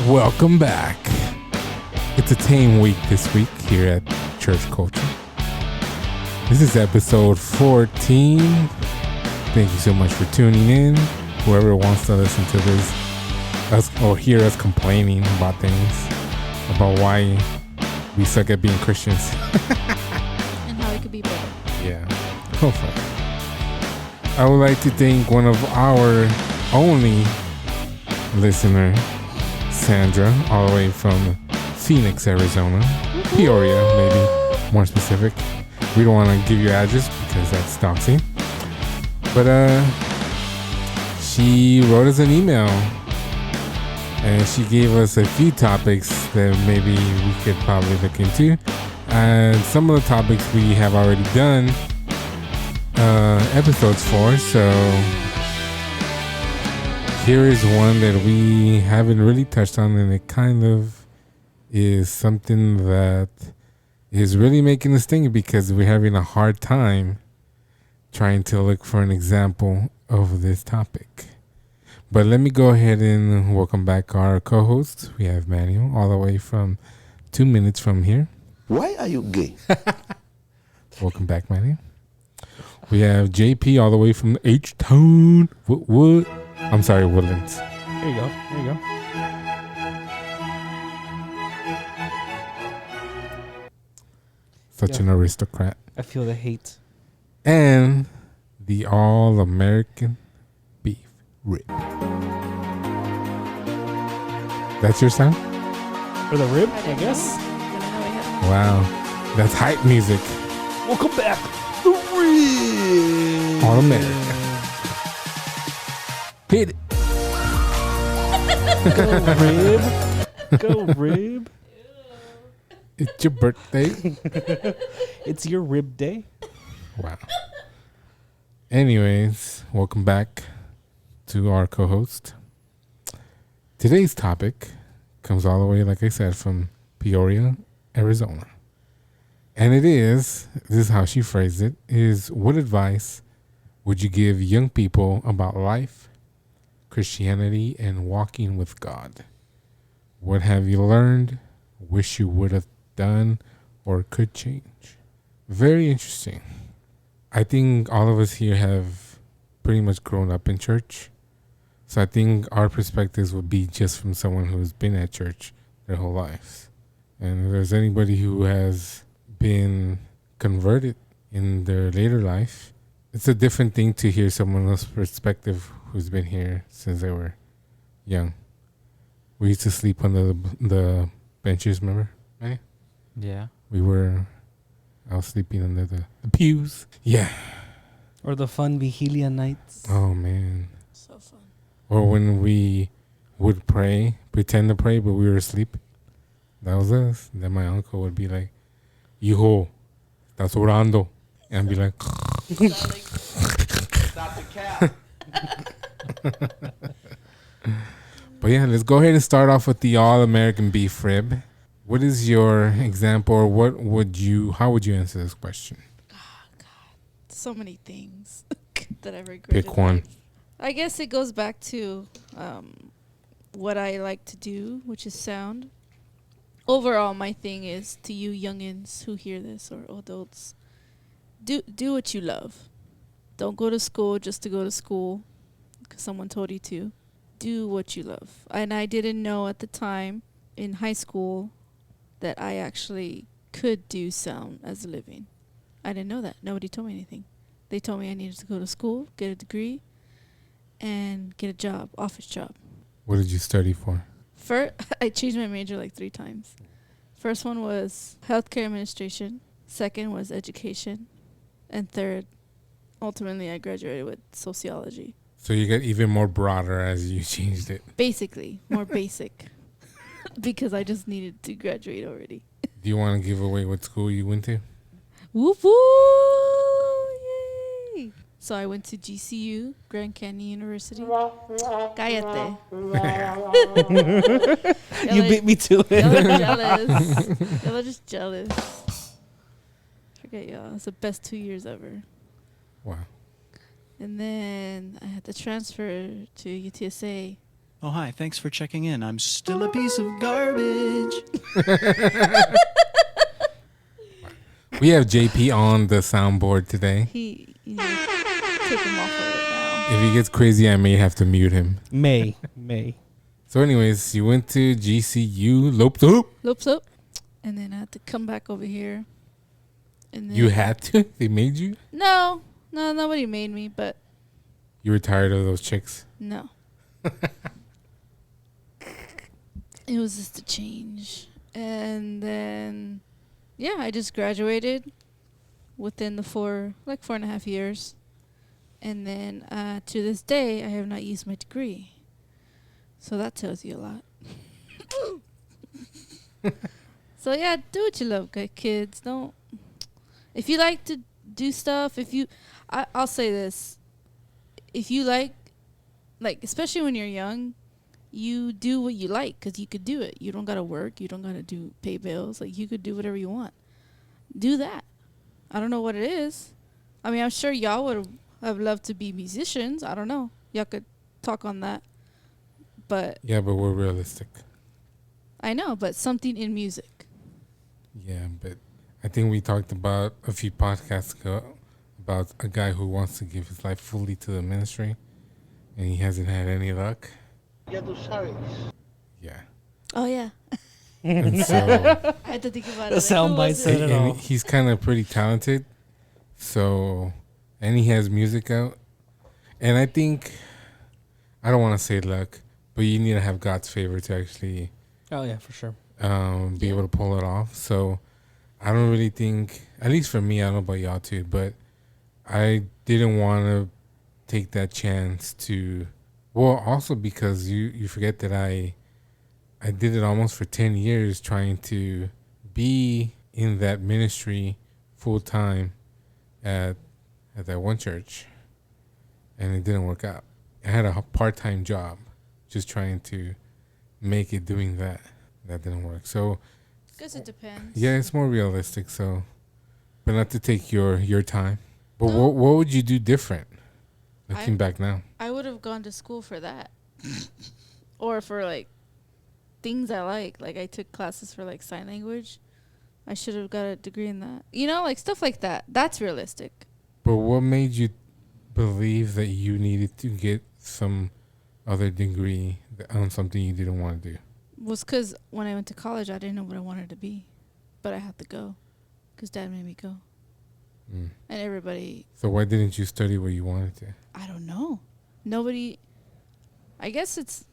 Welcome back. It's a tame week this week here at Church Culture. This is episode 14. Thank you so much for tuning in. Whoever wants to listen to this or hear us complaining about things, about why we suck at being Christians. And how it could be better. Yeah. Hopefully. I would like to thank one of our only listener, Sandra, all the way from Phoenix, Arizona. Peoria, maybe more specific. We don't want to give your address because that's doxing. But she wrote us an email and she gave us a few topics that maybe we could probably look into. And some of the topics we have already done episodes for, so here is one that we haven't really touched on, and it kind of is something that is really making us think because we're having a hard time trying to look for an example of this topic. But let me go ahead and welcome back our co-hosts. We have Manuel all the way from 2 minutes from here. Why are you gay? Welcome back, Manuel. We have JP all the way from H-Town. What? I'm sorry, Woodlands. There you go. There you go. Such an aristocrat. I feel the hate. And the all-American beef rib. That's your sound? For the rib, I guess. Wow. That's hype music. Welcome back. The rib. All-American. Hit it. Go rib. Go rib. It's your birthday. It's your rib day. Wow. Anyways, welcome back to our co-host. Today's topic comes all the way, like I said, from Peoria, Arizona. And this is how she phrased it, is what advice would you give young people about life, Christianity, and walking with God? What have you learned, wish you would have done, or could change? Very interesting. I think all of us here have pretty much grown up in church. So I think our perspectives would be just from someone who's been at church their whole lives. And if there's anybody who has been converted in their later life, it's a different thing to hear someone else's perspective who's been here since they were young. We used to sleep under the benches, remember? Right? Yeah. I was sleeping under the pews. Yeah. Or the fun Vigilia nights. Oh, man. So fun. Or when we would pray, pretend to pray, but we were asleep. That was us. Then my uncle would be like, Hijo, estás orando. And I'd be like, Stop the cap. But yeah, let's go ahead and start off with the all-American beef rib. What is your example, or how would you answer this question? Oh, God. So many things that I've regretted. Pick one. I guess it goes back to what I like to do, which is sound. Overall, my thing is to you youngins who hear this, or adults, do what you love. Don't go to school just to go to school because someone told you to. Do what you love. And I didn't know at the time in high school that I actually could do sound as a living. I didn't know that. Nobody told me anything. They told me I needed to go to school, get a degree, and get a job, office job. What did you study for? First, I changed my major like 3 times. First one was healthcare administration. Second was education. And third, ultimately, I graduated with sociology. So you got even more broader as you changed it. Basically, more basic. Because I just needed to graduate already. Do you want to give away what school you went to? Whoop whoop! Yay! So I went to GCU, Grand Canyon University. Cállate. You beat me to it. Y'all are jealous. Y'all are just jealous. Forget y'all. It's the best 2 years ever. Wow. And then I had to transfer to UTSA Oh, hi. Thanks for checking in. I'm still a piece of garbage. We have JP on the soundboard today. You need to take him off of it now. If he gets crazy, I may have to mute him. May. So anyways, you went to GCU, loped up. Loops up. And then I had to come back over here. And then You had to? They made you? No, nobody made me, but You were tired of those chicks? no. It was just a change. And then, yeah, I just graduated within the 4.5 years. And then to this day, I have not used my degree. So that tells you a lot. So, yeah, do what you love, kids. Don't. If you like to do stuff, I'll say this. If you like, especially when you're young, you do what you like because you could do it. You don't got to work. You don't got to pay bills. You could do whatever you want. Do that. I don't know what it is. I mean, I'm sure y'all would have loved to be musicians. I don't know. Y'all could talk on that. But Yeah, but we're realistic. I know, but something in music. Yeah, but I think we talked about a few podcasts ago about a guy who wants to give his life fully to the ministry, and he hasn't had any luck. Yeah. Oh, yeah. And so I had to think about The it. soundbite said it all. and he's kind of pretty talented. So, and he has music out. And I think, I don't want to say luck, but you need to have God's favor to actually Oh, yeah, for sure. be able to pull it off. So I don't really think, at least for me, I don't know about y'all too, but I didn't want to take that chance to, well, also because you forget that I did it almost for 10 years trying to be in that ministry full time at that one church, and it didn't work out. I had a part-time job just trying to make it doing that. That didn't work. So Guess it depends. yeah, it's more realistic. So, but not to take your time. But No. what would you do different? Looking I- back now. I would have gone to school for that. Or for things I like. I took classes for sign language. I should have got a degree in that. Stuff like that. That's realistic. But what made you believe that you needed to get some other degree on something you didn't want to do? Was because when I went to college, I didn't know what I wanted to be. But I had to go. Because Dad made me go. Mm. And everybody, So why didn't you study what you wanted to? I don't know. Nobody, I guess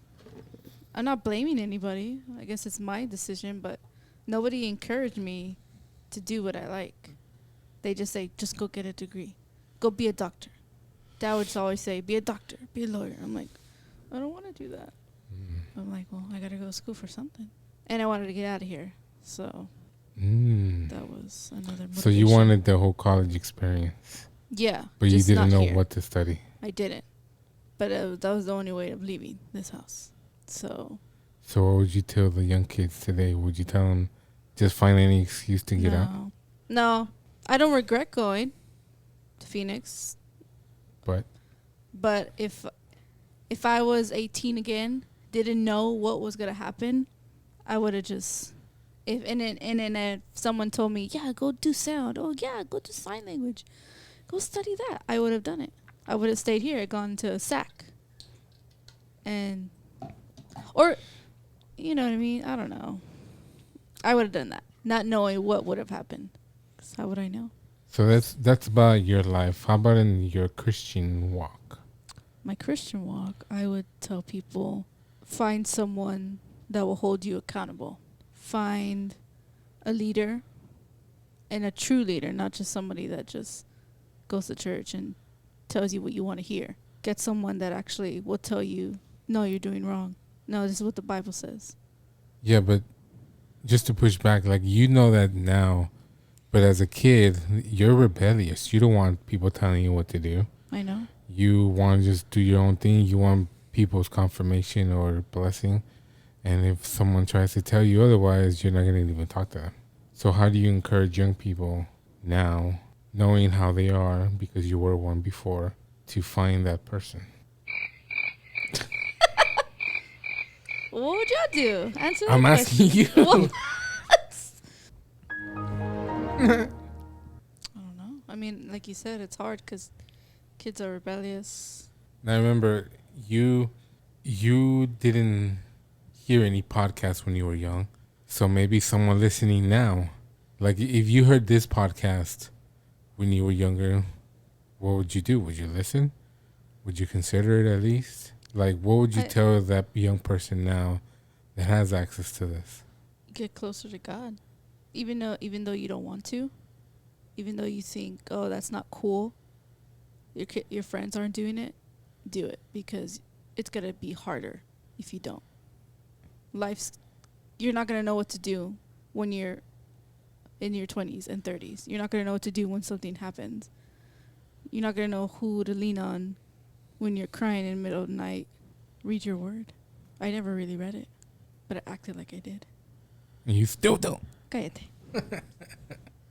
I'm not blaming anybody. I guess it's my decision, but nobody encouraged me to do what I like. They just say, just go get a degree. Go be a doctor. Dad would always say, be a doctor, be a lawyer. I'm like, I don't want to do that. I'm like, well, I got to go to school for something. And I wanted to get out of here. So that was another motivation. So you wanted the whole college experience, Yeah. but you just didn't not know here. what to study. I didn't. But that was the only way of leaving this house. So So what would you tell the young kids today? Would you tell them just find any excuse to get out? No, I don't regret going to Phoenix. But if I was 18 again, didn't know what was gonna happen, I would have just. If someone told me, yeah, go do sound. Oh yeah, go do sign language. Go study that. I would have done it. I would have stayed here, gone to SAC. Or, you know what I mean? I don't know. I would have done that, not knowing what would have happened. 'Cause how would I know? so that's about your life. How about in your Christian walk? My Christian walk, I would tell people, find someone that will hold you accountable. Find a leader, and a true leader, not just somebody that just goes to church and tells you what you want to hear. Get someone that actually will tell you, no, you're doing wrong. No, this is what the Bible says. Yeah, but just to push back, you know that now, but as a kid, you're rebellious. You don't want people telling you what to do. I know. You want to just do your own thing. You want people's confirmation or blessing. And if someone tries to tell you otherwise, you're not going to even talk to them. So how do you encourage young people now, knowing how they are, because you were one before, to find that person? What would y'all do? Answer that I'm question. asking you. What? I don't know. I mean, like you said, it's hard because kids are rebellious. Now remember, you didn't hear any podcasts when you were young, so maybe someone listening now, like if you heard this podcast when you were younger, what would you do? Would you listen? Would you consider it at least? Like, what would you tell that young person now that has access to this? Get closer to God, even though you don't want to, even though you think, oh, that's not cool. Your friends aren't doing it. Do it, because it's gonna be harder if you don't. You're not gonna know what to do when you're in your 20s and 30s. You're not gonna know what to do when something happens. You're not gonna know who to lean on when you're crying in the middle of the night. Read your word. I never really read it, but I acted like I did. And you still don't. Cállate.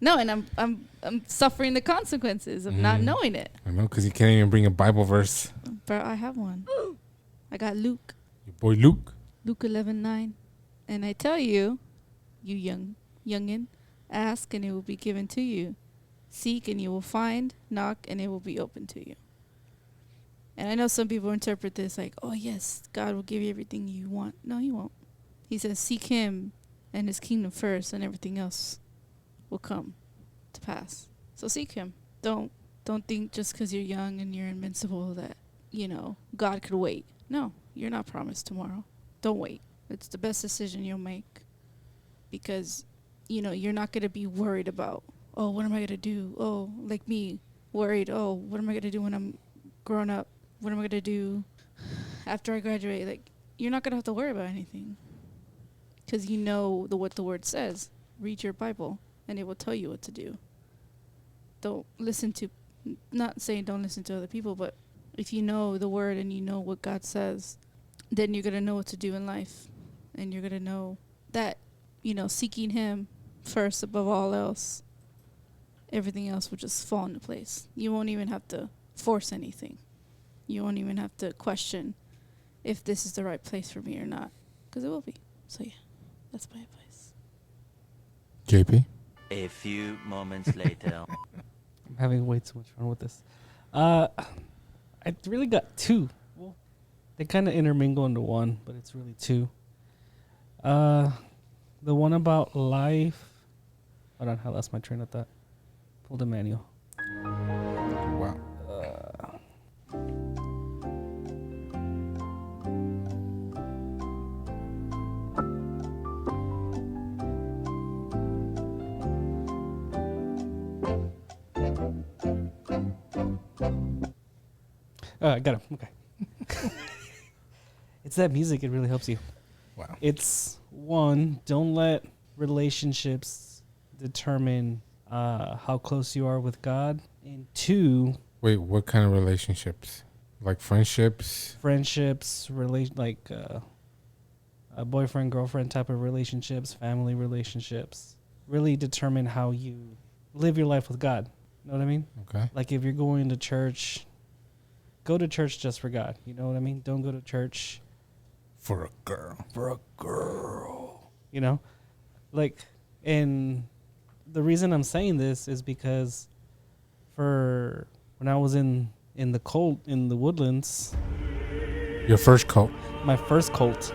No, and I'm suffering the consequences of not knowing it. I know, because you can't even bring a Bible verse. But I have one. I got Luke. Your boy Luke. Luke 11:9, and I tell you, you youngin, ask and it will be given to you, seek and you will find, knock and it will be open to you. And I know some people interpret this like, oh yes, God will give you everything you want. No, He won't. He says, seek Him and His kingdom first, and everything else will come to pass. So seek Him. Don't think just because you're young and you're invincible that God could wait. No, you're not promised tomorrow. Don't wait. It's the best decision you'll make, because you're not going to be worried about, oh, what am I going to do? Oh, like me, worried, oh, what am I going to do when I'm grown up? What am I going to do after I graduate? Like, you're not going to have to worry about anything, because what the word says. Read your Bible and it will tell you what to do. Not saying don't listen to other people, but if you know the word and you know what God says, then you're going to know what to do in life. And you're going to know that, seeking Him first above all else, everything else will just fall into place. You won't even have to force anything. You won't even have to question if this is the right place for me or not, because it will be. So yeah, that's my advice. JP? A few moments later. I'm having way too much fun with this. I really got two. Well, they kind of intermingle into one, but it's really two. The one about life. Hold on, I lost my train of thought. Pull the manual. Wow. I got him. Okay. It's that music. It really helps you. Wow. It's one, don't let relationships determine how close you are with God. And two, Wait, what kind of relationships? Like friendships? friendships, like a boyfriend, girlfriend type of relationships, family relationships, really determine how you live your life with God. Know what I mean? Okay. Like if you're going to church, go to church just for God. You know what I mean? Don't go to church For a girl. Like, and the reason I'm saying this is because for when I was in the cult in the Woodlands, Your first cult. my first cult,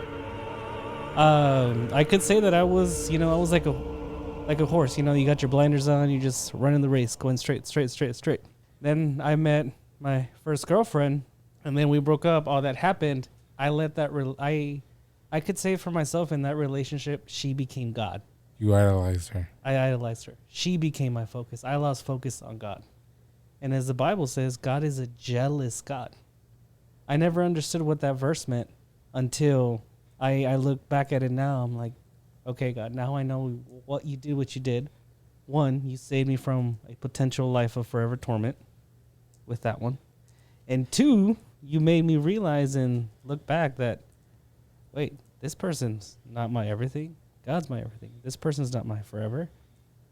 I could say that I was like a horse. You got your blinders on, you just running the race, going straight. Then I met my first girlfriend, and then we broke up. All that happened. I let that. I could say for myself in that relationship, she became God. You idolized her. I idolized her. She became my focus. I lost focus on God. And as the Bible says, God is a jealous God. I never understood what that verse meant until I look back at it now. I'm like, okay, God, now I know what you did. One, you saved me from a potential life of forever torment with that one. And two, you made me realize and look back that, wait, this person's not my everything. God's my everything. This person's not my forever.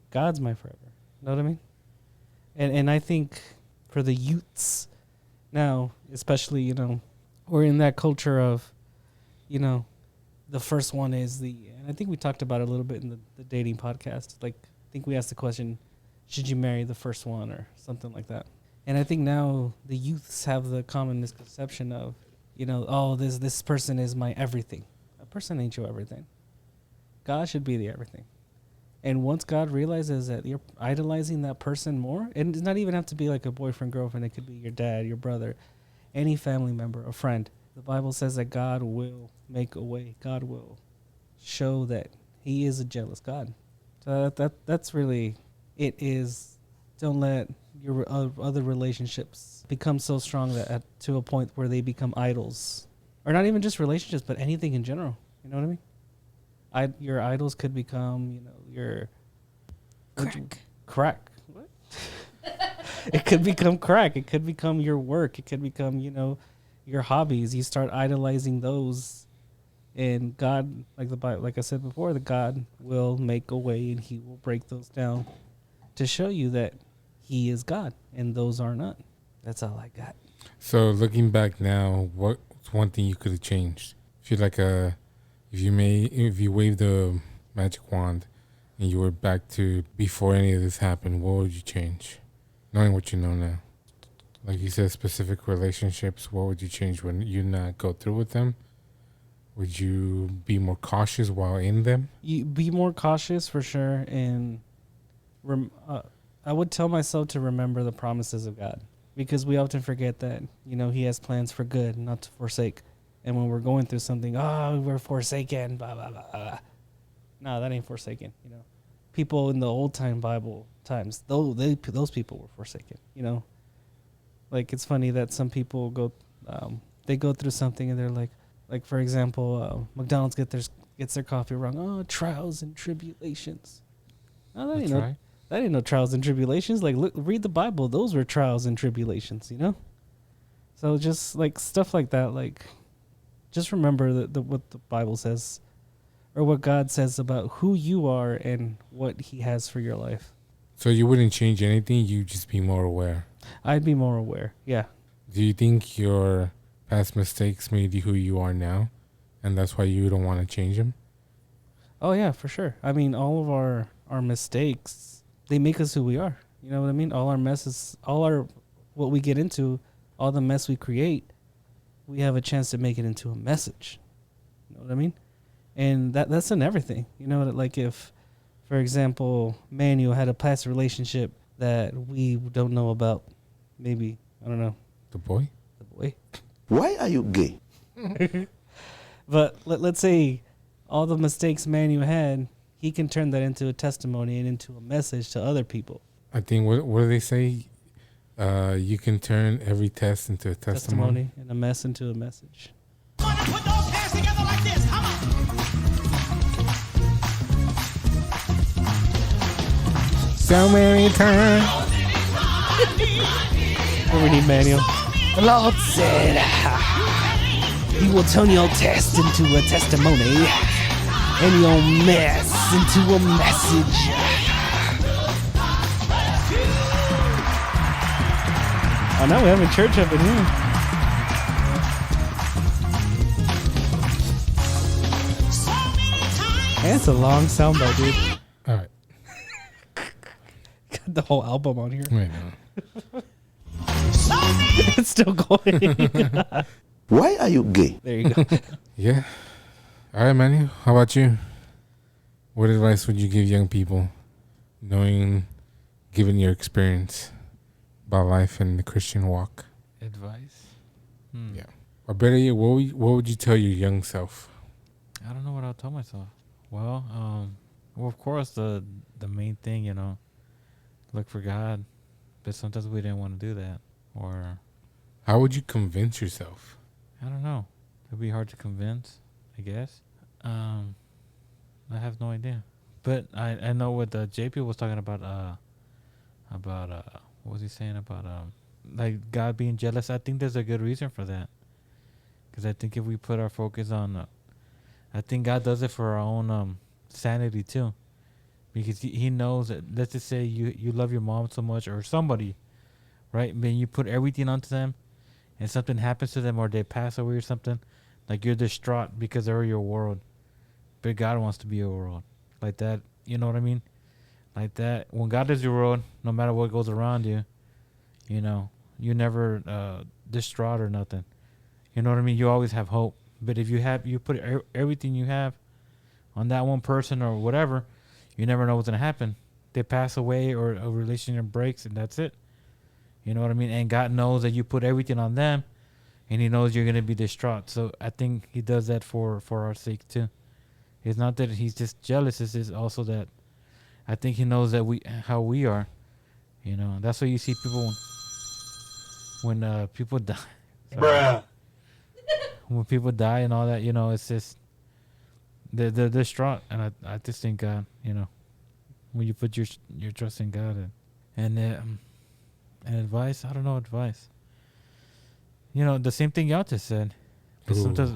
God's my forever. Know what I mean? And I think for the youths now, especially, we're in that culture of, the first one is and I think we talked about it a little bit in the dating podcast. Like, I think we asked the question, should you marry the first one or something like that? And I think now the youths have the common misconception of, oh, this person is my everything. A person ain't your everything. God should be the everything. And once God realizes that you're idolizing that person more, and it's not even have to be like a boyfriend, girlfriend. It could be your dad, your brother, any family member, a friend. The Bible says that God will make a way. God will show that he is a jealous God. So that's really it is. Don't let your other relationships become so strong that to a point where they become idols. Or not even just relationships, but anything in general. You know what I mean? Your idols could become, your crack. What? It could become crack. It could become your work. It could become, your hobbies. You start idolizing those, and God, like the Bible, like I said before, the God will make a way, and he will break those down to show you that he is God, and those are not. That's all I got. So looking back now, what's one thing you could have changed? If you waved the magic wand and you were back to before any of this happened, what would you change? Knowing what you know now. Like you said, specific relationships, what would you change when you not go through with them? Would you be more cautious while in them? You be more cautious for sure, and I would tell myself to remember the promises of God, because we often forget that, he has plans for good, not to forsake. And when we're going through something, we're forsaken, blah, blah, blah, blah. No, that ain't forsaken, People in the old time Bible times, those people were forsaken, Like, it's funny that some people they go through something and they're like for example, McDonald's gets their coffee wrong. Oh, trials and tribulations. No, that ain't no trials and tribulations. Like, read the Bible. Those were trials and tribulations, So just like stuff like that, like just remember what the Bible says, or what God says about who you are and what he has for your life. So you wouldn't change anything, you'd just be more aware. I'd be more aware, yeah. Do you think your past mistakes made you who you are now, and that's why you don't want to change them? Oh, yeah, for sure. I mean, all of our mistakes, they make us who we are. You know what I mean? All our messes, what we get into, all the mess we create, we have a chance to make it into a message. You know what I mean? And that's in everything. Like if, for example, Manuel had a past relationship that we don't know about, maybe, I don't know. The boy? Why are you gay? But let's say all the mistakes Manuel had, he can turn that into a testimony and into a message to other people. I think, what do they say? You can turn every test into a testimony. And a mess into a message. Put those hands together like this. Come on. So many times. What we need, Manuel? The Lord said, "You will turn your test into a testimony, and your mess into a message." Oh, now we're having church up in here. And it's a long soundbite, dude. All right. Got the whole album on here. Wait, no. It's still going. Why are you gay? There you go. Yeah. All right, Manny. How about you? What advice would you give young people, given your experience about life and the Christian walk? Advice? Yeah. Or better yet, what would you tell your young self? I don't know what I'll tell myself. Well, of course, the main thing, look for God. But sometimes we didn't want to do that. Or How would you convince yourself? I don't know. It'd be hard to convince, I guess. I have no idea. But I know what JP was talking about what was he saying about like God being jealous. I think there's a good reason for that. Because I think if we put our focus on, I think God does it for our own sanity too. Because he knows that, let's just say you love your mom so much or somebody, right? When you put everything onto them and something happens to them or they pass away or something, like you're distraught because they're your world. but God wants to be your world. Like that, you know what I mean? Like that. When God is your world, no matter what goes around you, you know, you never distraught or nothing. You know what I mean? You always have hope. But if you put everything you have on that one person or whatever, you never know what's gonna happen. They pass away or a relationship breaks and that's it. You know what I mean? And God knows that you put everything on them, and He knows you're gonna be distraught. So I think He does that for our sake too. It's not that He's just jealous. It's just also that I think He knows that how we are. You know, that's why you see people when people die. Bruh. When people die and all that, you know, it's just they're distraught, and I just think God, you know, when you put your trust in God and advice, I don't know advice. You know, the same thing y'all just said. But sometimes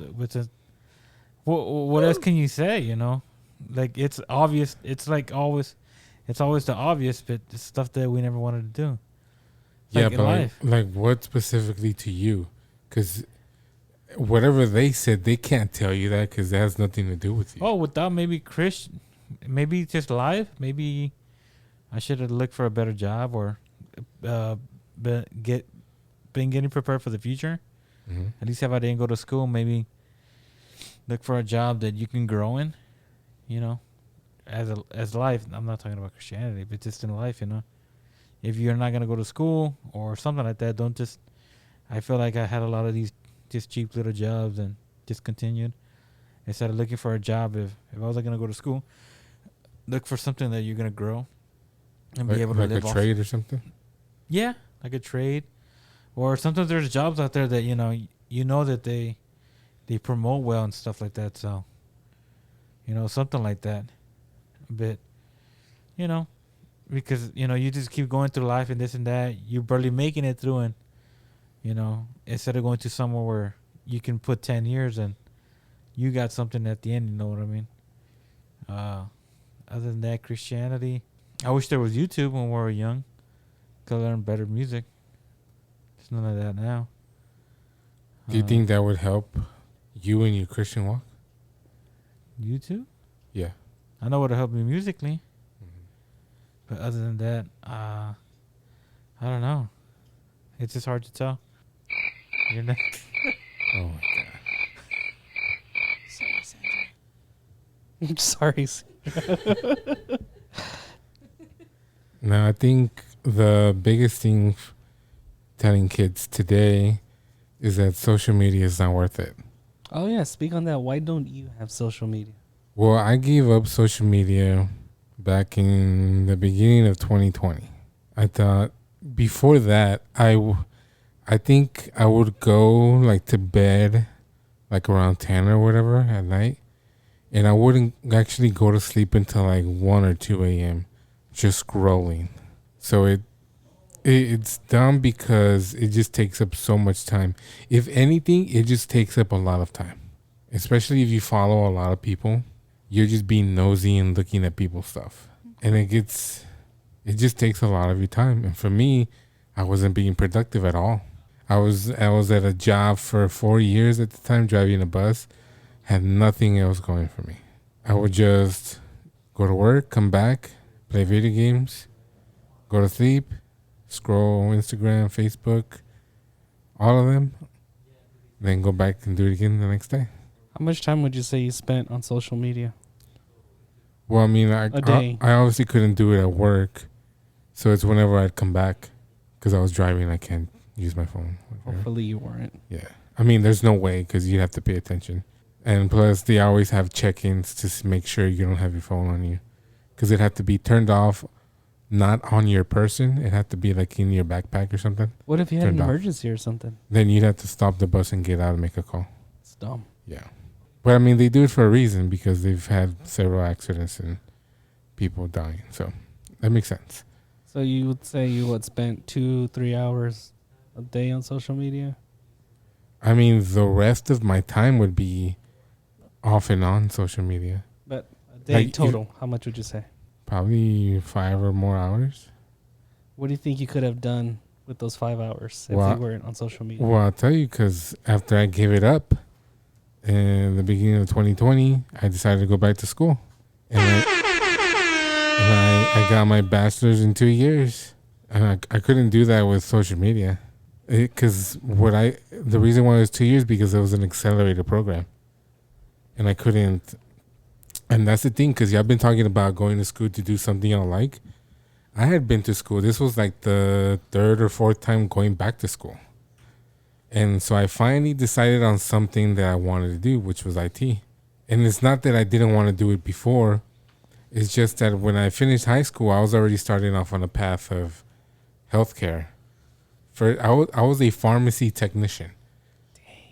what else can you say? You know, like it's obvious. It's like always, it's always the obvious, but it's stuff that we never wanted to do. Yeah, like but like what specifically to you? Because whatever they said, they can't tell you that because that has nothing to do with you. Oh, without maybe maybe just life. Maybe I should have looked for a better job or been getting prepared for the future. Mm-hmm. At least if I didn't go to school, maybe look for a job that you can grow in. You know, as life. I'm not talking about Christianity, but just in life. You know, if you're not gonna go to school or something like that, don't just. I feel like I had a lot of these just cheap little jobs and discontinued. Instead of looking for a job, if I was going to go to school, look for something that you're going to grow and be able to live off. Like a trade or something? Yeah, like a trade. Or sometimes there's jobs out there that, you know that they promote well and stuff like that. So, you know, something like that. But, you know, because, you know, you just keep going through life and this and that. You're barely making it through, and you know, instead of going to somewhere where you can put 10 years and you got something at the end, you know what I mean? Other than that, Christianity. I wish there was YouTube when we were young. Could learn better music. There's none of that now. Do you think that would help you in your Christian walk? YouTube? Yeah. I know what would help me musically. Mm-hmm. But other than that, I don't know. It's just hard to tell. You're next. Oh my God. Sorry, Sandra. No, I think the biggest thing telling kids today is that social media is not worth it. Oh yeah, speak on that. Why don't you have social media? Well, I gave up social media back in the beginning of 2020. I thought before that, I think I would go like to bed like around 10 or whatever at night, and I wouldn't actually go to sleep until like 1 or 2 a.m. just scrolling. So it's dumb because it just takes up so much time. If anything, it just takes up a lot of time, especially if you follow a lot of people. You're just being nosy and looking at people's stuff, and it just takes a lot of your time. And for me, I wasn't being productive at all. I was at a job for 4 years at the time, driving a bus, had nothing else going for me. I would just go to work, come back, play video games, go to sleep, scroll Instagram, Facebook, all of them, then go back and do it again the next day. How much time would you say you spent on social media? Well, I mean, I obviously couldn't do it at work, so it's whenever I'd come back, because I was driving, I can't use my phone. Hopefully you weren't. Yeah. I mean, there's no way, because you'd have to pay attention. And plus, they always have check-ins to make sure you don't have your phone on you, because it had to be turned off, not on your person. It had to be like in your backpack or something. What if you had an emergency or something? Then you'd have to stop the bus and get out and make a call. It's dumb. Yeah. But I mean, they do it for a reason, because they've had several accidents and people dying. So that makes sense. So you would say you would spend 2-3 hours a day on social media? I mean, the rest of my time would be off and on social media. But a day total, how much would you say? Probably 5 or more hours. What do you think you could have done with those 5 hours if you weren't on social media? Well, I'll tell you, because after I gave it up, in the beginning of 2020, I decided to go back to school. And I got my bachelor's in 2 years. And I couldn't do that with social media. Because the reason why it was 2 years, because it was an accelerated program. And I couldn't. And that's the thing, because y'all been talking about going to school to do something y'all like. I had been to school. This was like the third or fourth time going back to school. And so I finally decided on something that I wanted to do, which was IT. And it's not that I didn't want to do it before. It's just that when I finished high school, I was already starting off on a path of healthcare. I was a pharmacy technician.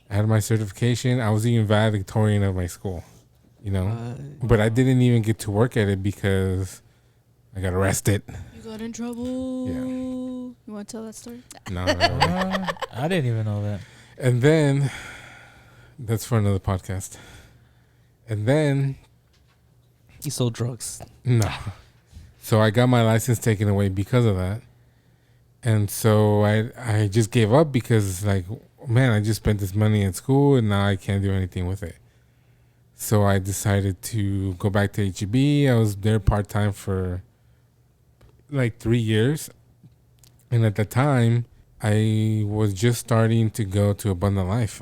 I had my certification. I was even valedictorian of my school, But I didn't even get to work at it because I got arrested. You got in trouble. Yeah. You want to tell that story? No. I didn't even know that. And then, that's for another podcast. And then, He sold drugs. no. So I got my license taken away because of that. And so I just gave up because, like, man, I just spent this money at school and now I can't do anything with it. So I decided to go back to HEB. I was there part-time for like 3 years. And at the time, I was just starting to go to Abundant Life.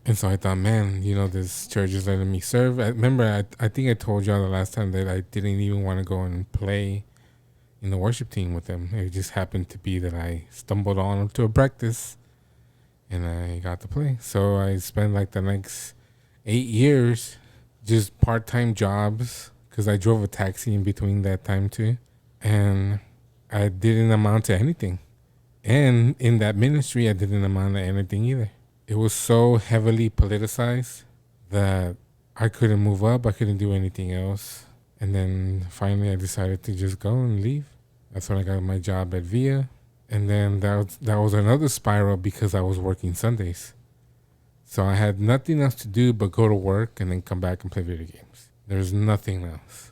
And so I thought, man, this church is letting me serve. I remember, I think I told y'all the last time that I didn't even want to go and play in the worship team with them. It just happened to be that I stumbled on to a practice and I got to play. So I spent like the next 8 years just part-time jobs because I drove a taxi in between that time too. And I didn't amount to anything. And in that ministry, I didn't amount to anything either. It was so heavily politicized that I couldn't move up. I couldn't do anything else. And then finally I decided to just go and leave. That's when I got my job at VIA. And then that was another spiral because I was working Sundays. So I had nothing else to do but go to work and then come back and play video games. There's nothing else.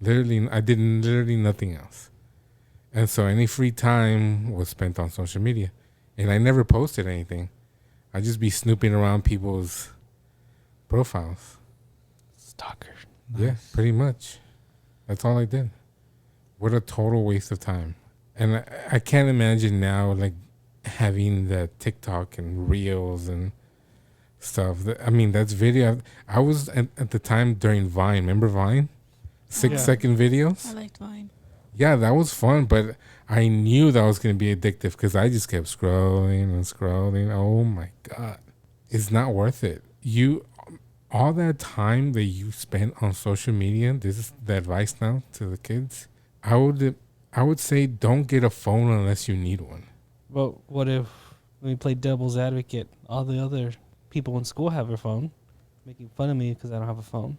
I did literally nothing else. And so any free time was spent on social media. And I never posted anything. I'd just be snooping around people's profiles. Stalker. Yeah, pretty much. That's all I did. What a total waste of time. And I can't imagine now, like, having the TikTok and Reels and stuff. That's video. I was at the time during Vine. Remember Vine? 6-second videos? I liked Vine. Yeah, that was fun, but I knew that was going to be addictive because I just kept scrolling and scrolling. Oh, my God. It's not worth it. All that time that you spent on social media, this is the advice now to the kids. I would say don't get a phone unless you need one. But what if we play devil's advocate? All the other people in school have a phone, making fun of me because I don't have a phone.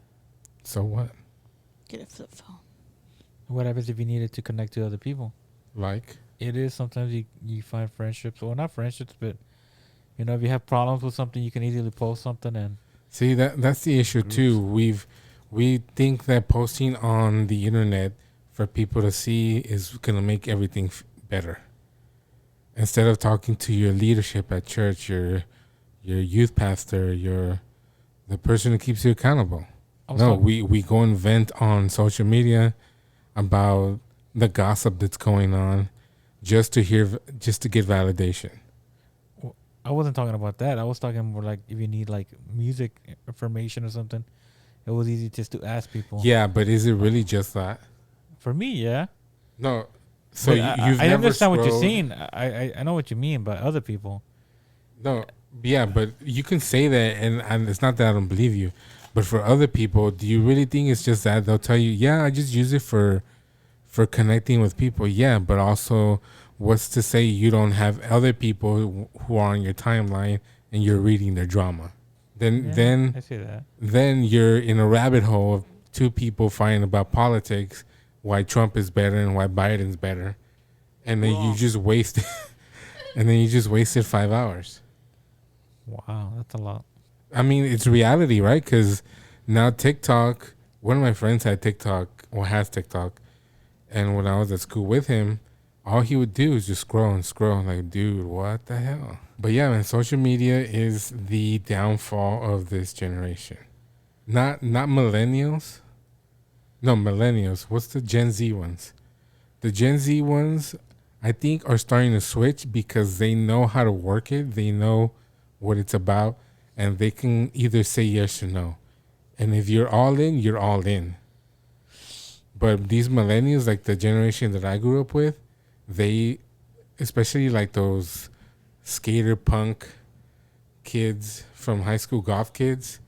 So what? Get a flip phone. What happens if you needed to connect to other people? Like? It is sometimes you find friendships, well, not friendships, but if you have problems with something, you can easily post something and. See, that's the issue too. We think that posting on the internet for people to see is gonna make everything better. Instead of talking to your leadership at church, your youth pastor, the person who keeps you accountable. No, we go and vent on social media about the gossip that's going on just to get validation. I wasn't talking about that. I was talking more like if you need like music information or something, it was easy just to ask people. Yeah, but is it really just that? For me, yeah. No. So I understand what you're saying. I know what you mean, but other people. No, yeah, but you can say that, and it's not that I don't believe you. But for other people, do you really think it's just that? They'll tell you, yeah, I just use it for connecting with people. Yeah, but also, what's to say you don't have other people who are on your timeline and you're reading their drama? Then I see that. Then you're in a rabbit hole of two people fighting about politics, why Trump is better and why Biden's better, and then you just wasted, 5 hours. Wow, that's a lot. I mean, it's reality, right? Because now TikTok, one of my friends had TikTok, or has TikTok, and when I was at school with him, all he would do is just scroll and scroll. Like, dude, what the hell? But yeah, man, social media is the downfall of this generation. Not millennials. No, millennials. What's the Gen Z ones? The Gen Z ones, I think, are starting to switch because they know how to work it. They know what it's about, and they can either say yes or no. And if you're all in, you're all in. But these millennials, like the generation that I grew up with, they, especially like those skater punk kids from high school golf kids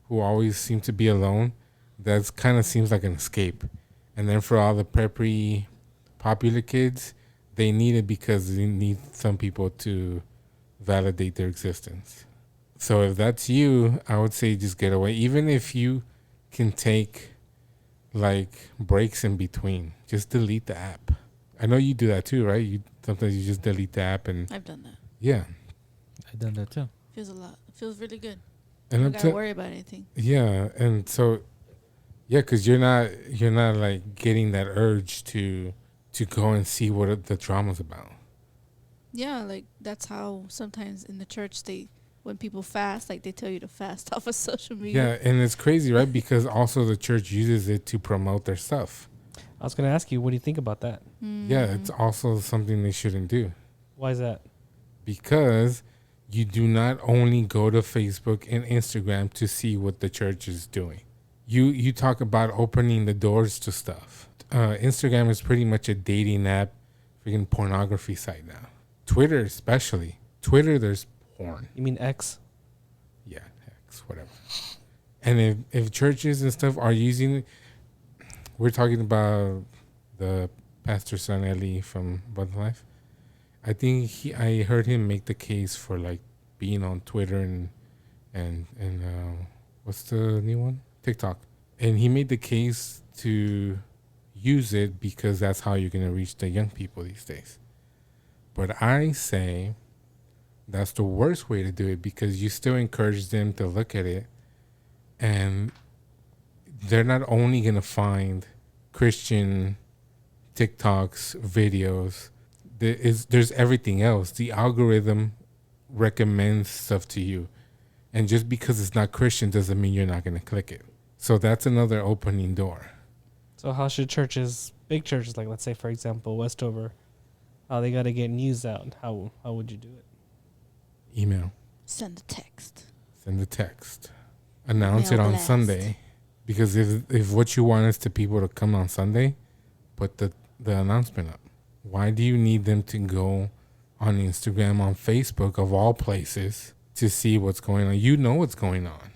who always seem to be alone, that kind of seems like an escape. And then for all the preppy popular kids, they need it because they need some people to validate their existence. So if that's you, I would say just get away. Even if you can take like breaks in between, just delete the app. I know you do that too, right? You sometimes you just delete the app and I've done that. yeah. I've done that too. Feels a lot. It feels really good. And I I'm don't gotta te- worry about anything. yeah, and so yeah, because you're not like getting that urge to go and see what the drama's about. Yeah, like that's how sometimes in the church when people fast, like they tell you to fast off of social media. Yeah, and it's crazy, right? Because also the church uses it to promote their stuff. I was going to ask you, what do you think about that? Yeah, it's also something they shouldn't do. Why is that? Because you do not only go to Facebook and Instagram to see what the church is doing. You talk about opening the doors to stuff. Instagram is pretty much a dating app, freaking pornography site now. Twitter especially. Twitter, there's porn. You mean X? Yeah, X, whatever. And if churches and stuff are using it, we're talking about the pastor's son Eli from Bud Life. I think I heard him make the case for like being on Twitter and what's the new one? TikTok. And he made the case to use it because that's how you're gonna reach the young people these days. But I say that's the worst way to do it because you still encourage them to look at it, and they're not only gonna find Christian TikToks, videos. There's everything else. The algorithm recommends stuff to you, and just because it's not Christian doesn't mean you're not gonna click it. So that's another opening door. So how should churches, big churches, like let's say for example Westover, how they got to get news out? How would you do it? Email. Send a text. Send the text. Announce Mail it on blast. Sunday. Because if what you want is to people to come on Sunday, put the announcement up. Why do you need them to go on Instagram, on Facebook, of all places, to see what's going on? You know what's going on.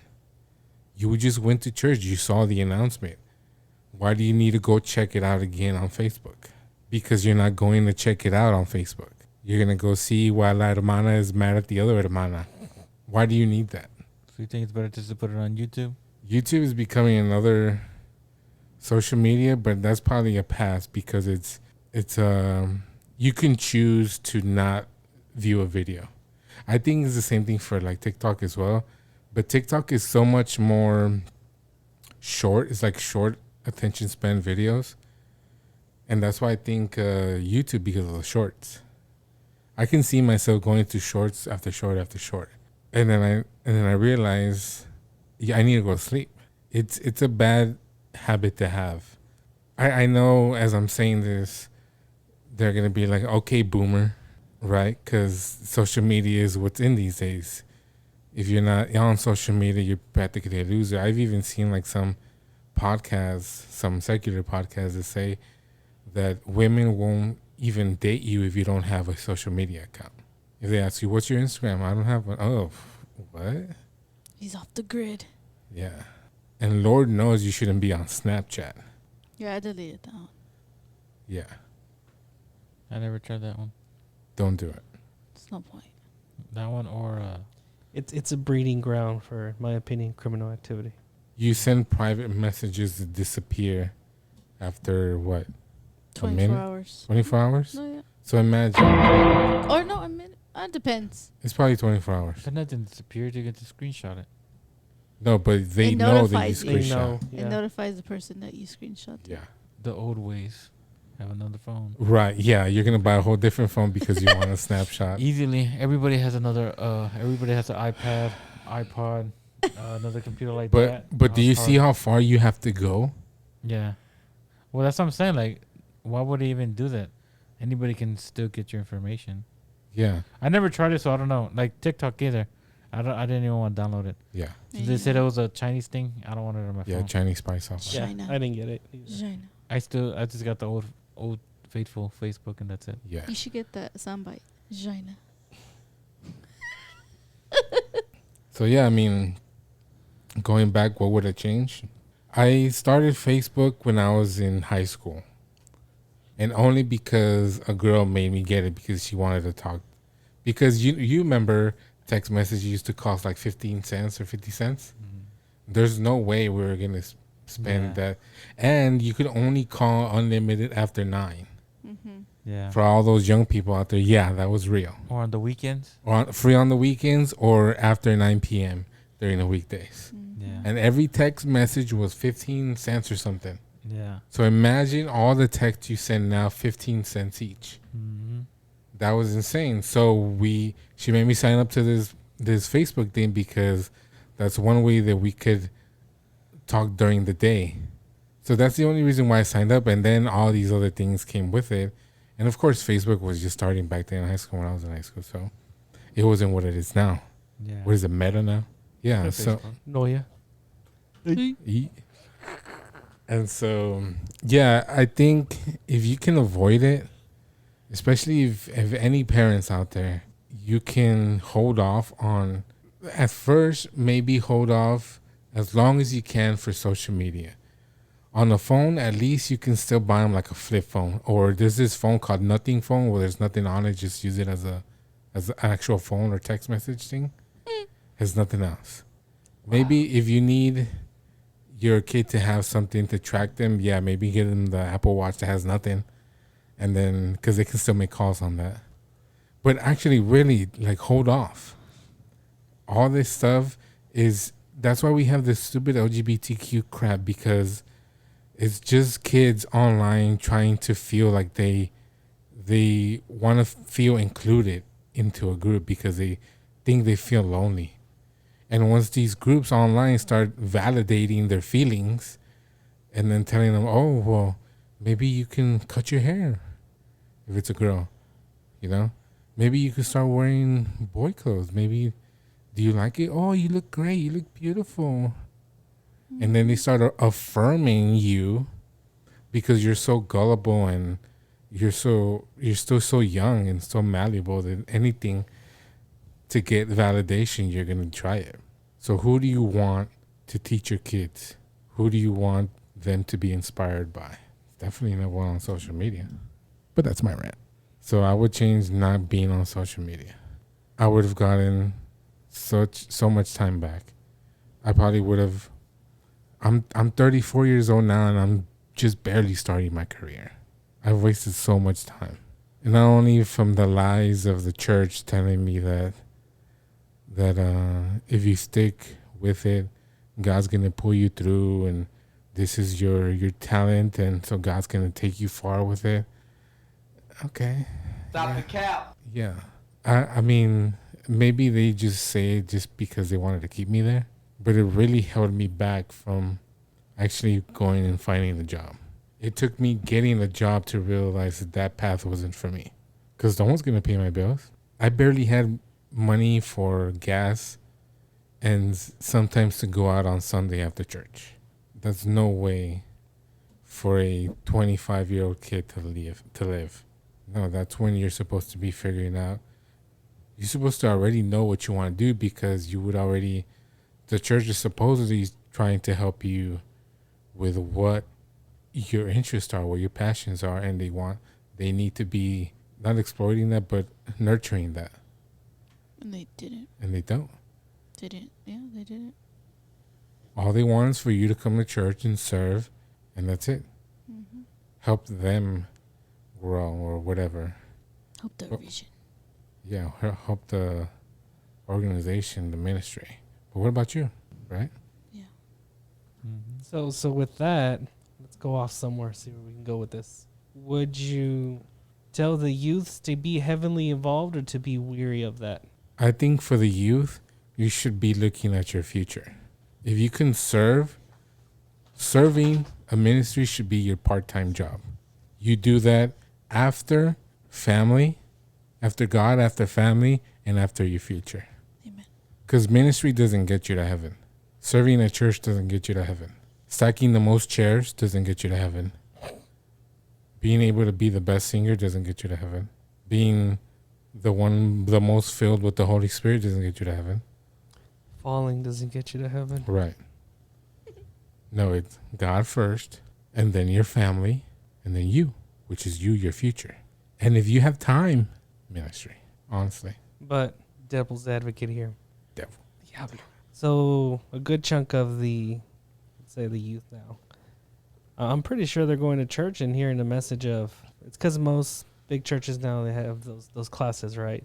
You just went to church. You saw the announcement. Why do you need to go check it out again on Facebook? Because you're not going to check it out on Facebook. You're going to go see why La Hermana is mad at the other Hermana. Why do you need that? So you think it's better just to put it on YouTube? YouTube is becoming another social media, but that's probably a pass because it's you can choose to not view a video. I think it's the same thing for like TikTok as well, but TikTok is so much more short. It's like short attention span videos, and that's why I think YouTube, because of the shorts. I can see myself going through shorts after short after short, and then I realize, yeah, I need to go to sleep. It's a bad habit to have. I know as I'm saying this, they're gonna be like, okay, boomer, right? Because social media is what's in these days. If you're not on social media, you're practically a loser. I've even seen like some podcasts, some secular podcasts that say that women won't even date you if you don't have a social media account. If they ask you, what's your Instagram? I don't have one. Oh, what? He's off the grid. Yeah. And Lord knows you shouldn't be on Snapchat. Yeah, I deleted that one. Yeah. I never tried that one. Don't do it. It's no point. That one or It's a breeding ground for, in my opinion, criminal activity. You send private messages that disappear after what? 24 minute? hours. 24 hours? No, yeah. So imagine. Or no, a minute. It depends. It's probably 24 hours. but nothing disappeared. You get to screenshot it. No, but they It know that you notifies you. They screenshot. know. It Yeah. notifies the person that you screenshot. Yeah. The old ways. have another phone. Right. Yeah. You're going to buy a whole different phone because you want a snapshot. Easily, everybody has another. Everybody has an iPad, iPod, another computer like that. But do you House see party. how far you have to go? Yeah. Well, that's what I'm saying. Like, why would they even do that? Anybody can still get your information. Yeah. I never tried it, so I don't know. Like TikTok either. I didn't even want to download it. Yeah. So they said it was a Chinese thing. I don't want it on my Yeah. phone. Chinese spy software. Yeah, China. I didn't get it. either. China. I just got the old faithful Facebook, and that's it. Yeah. You should get that soundbite. China. So yeah, I mean, going back, what would I change? I started Facebook when I was in high school, and only because a girl made me get it because she wanted to talk. Because you remember text message used to cost like 15 cents or 50 cents. There's no way we were gonna spend Yeah. that, and you could only call unlimited after 9. Yeah. For all those young people out there, yeah, that was real. Or on the weekends. Or free on the weekends or after 9 p.m. during the weekdays. Yeah. And every text message was 15 cents or something. Yeah. So imagine all the texts you send now, 15 cents each. Mm-hmm. That was insane. So she made me sign up to this Facebook thing because that's one way that we could talk during the day. So that's the only reason why I signed up. And then all these other things came with it. And of course, Facebook was just starting back then in high school when I was in high school. So it wasn't what it is now. Yeah. What is it, Meta now? Yeah. So No, yeah. And so, yeah, I think if you can avoid it, especially if any parents out there, you can hold off on, at first, maybe hold off as long as you can for social media. On the phone, at least you can still buy them like a flip phone. Or there's this phone called Nothing Phone where there's nothing on it. Just use it as an actual phone or text message thing. Has nothing else. Maybe if you need your kid to have something to track them, yeah, maybe get them the Apple Watch that has nothing. And then, because they can still make calls on that. But actually, really, like, hold off. All this stuff that's why we have this stupid LGBTQ crap, because it's just kids online trying to feel like they want to feel included into a group because they think they feel lonely. And once these groups online start validating their feelings and then telling them, oh, well, maybe you can cut your hair if it's a girl, you know? Maybe you could start wearing boy clothes. Maybe, do you like it? Oh, you look great. You look beautiful. And then they start affirming you because you're so gullible and you're still so young and so malleable that anything to get validation, you're going to try it. So who do you want to teach your kids? Who do you want them to be inspired by? Definitely no one on social media. But that's my rant. So I would change not being on social media. I would have gotten so much time back. I probably would have. I'm 34 years old now, and I'm just barely starting my career. I've wasted so much time. And not only from the lies of the church telling me that if you stick with it, God's going to pull you through, and this is your talent, and so God's going to take you far with it. Okay. Stop the cap. Yeah. I mean, maybe they just say it just because they wanted to keep me there, but it really held me back from actually going and finding a job. It took me getting a job to realize that path wasn't for me, because no one's going to pay my bills. I barely had money for gas and sometimes to go out on Sunday after church. That's no way for a 25-year-old kid to live. No, that's when you're supposed to be figuring out. You're supposed to already know what you want to do, because the church is supposedly trying to help you with what your interests are, what your passions are, and they need to be not exploiting that, but nurturing that. And they didn't. And they don't. Yeah, they didn't. All they want is for you to come to church and serve, and that's it. Mm-hmm. Help them grow or whatever. Help their vision. Yeah, help the organization, the ministry. But what about you, right? Yeah. So with that, let's go off somewhere. See where we can go with this. would you tell the youths to be heavenly involved or to be weary of that? I think for the youth, you should be looking at your future. If you can serve, serving a ministry should be your part-time job. You do that after family, after God, after family, and after your future. Amen. Because ministry doesn't get you to heaven. Serving a church doesn't get you to heaven. Stacking the most chairs doesn't get you to heaven. Being able to be the best singer doesn't get you to heaven. Being the most filled with the Holy Spirit doesn't get you to heaven. Falling doesn't get you to heaven. Right. No, it's God first, and then your family, and then you, which is you, your future. And if you have time, ministry, honestly. But devil's advocate here. Devil. Diablo. So a good chunk of the, let's say the youth now, I'm pretty sure they're going to church and hearing the message of, it's because most big churches now, they have those classes, right?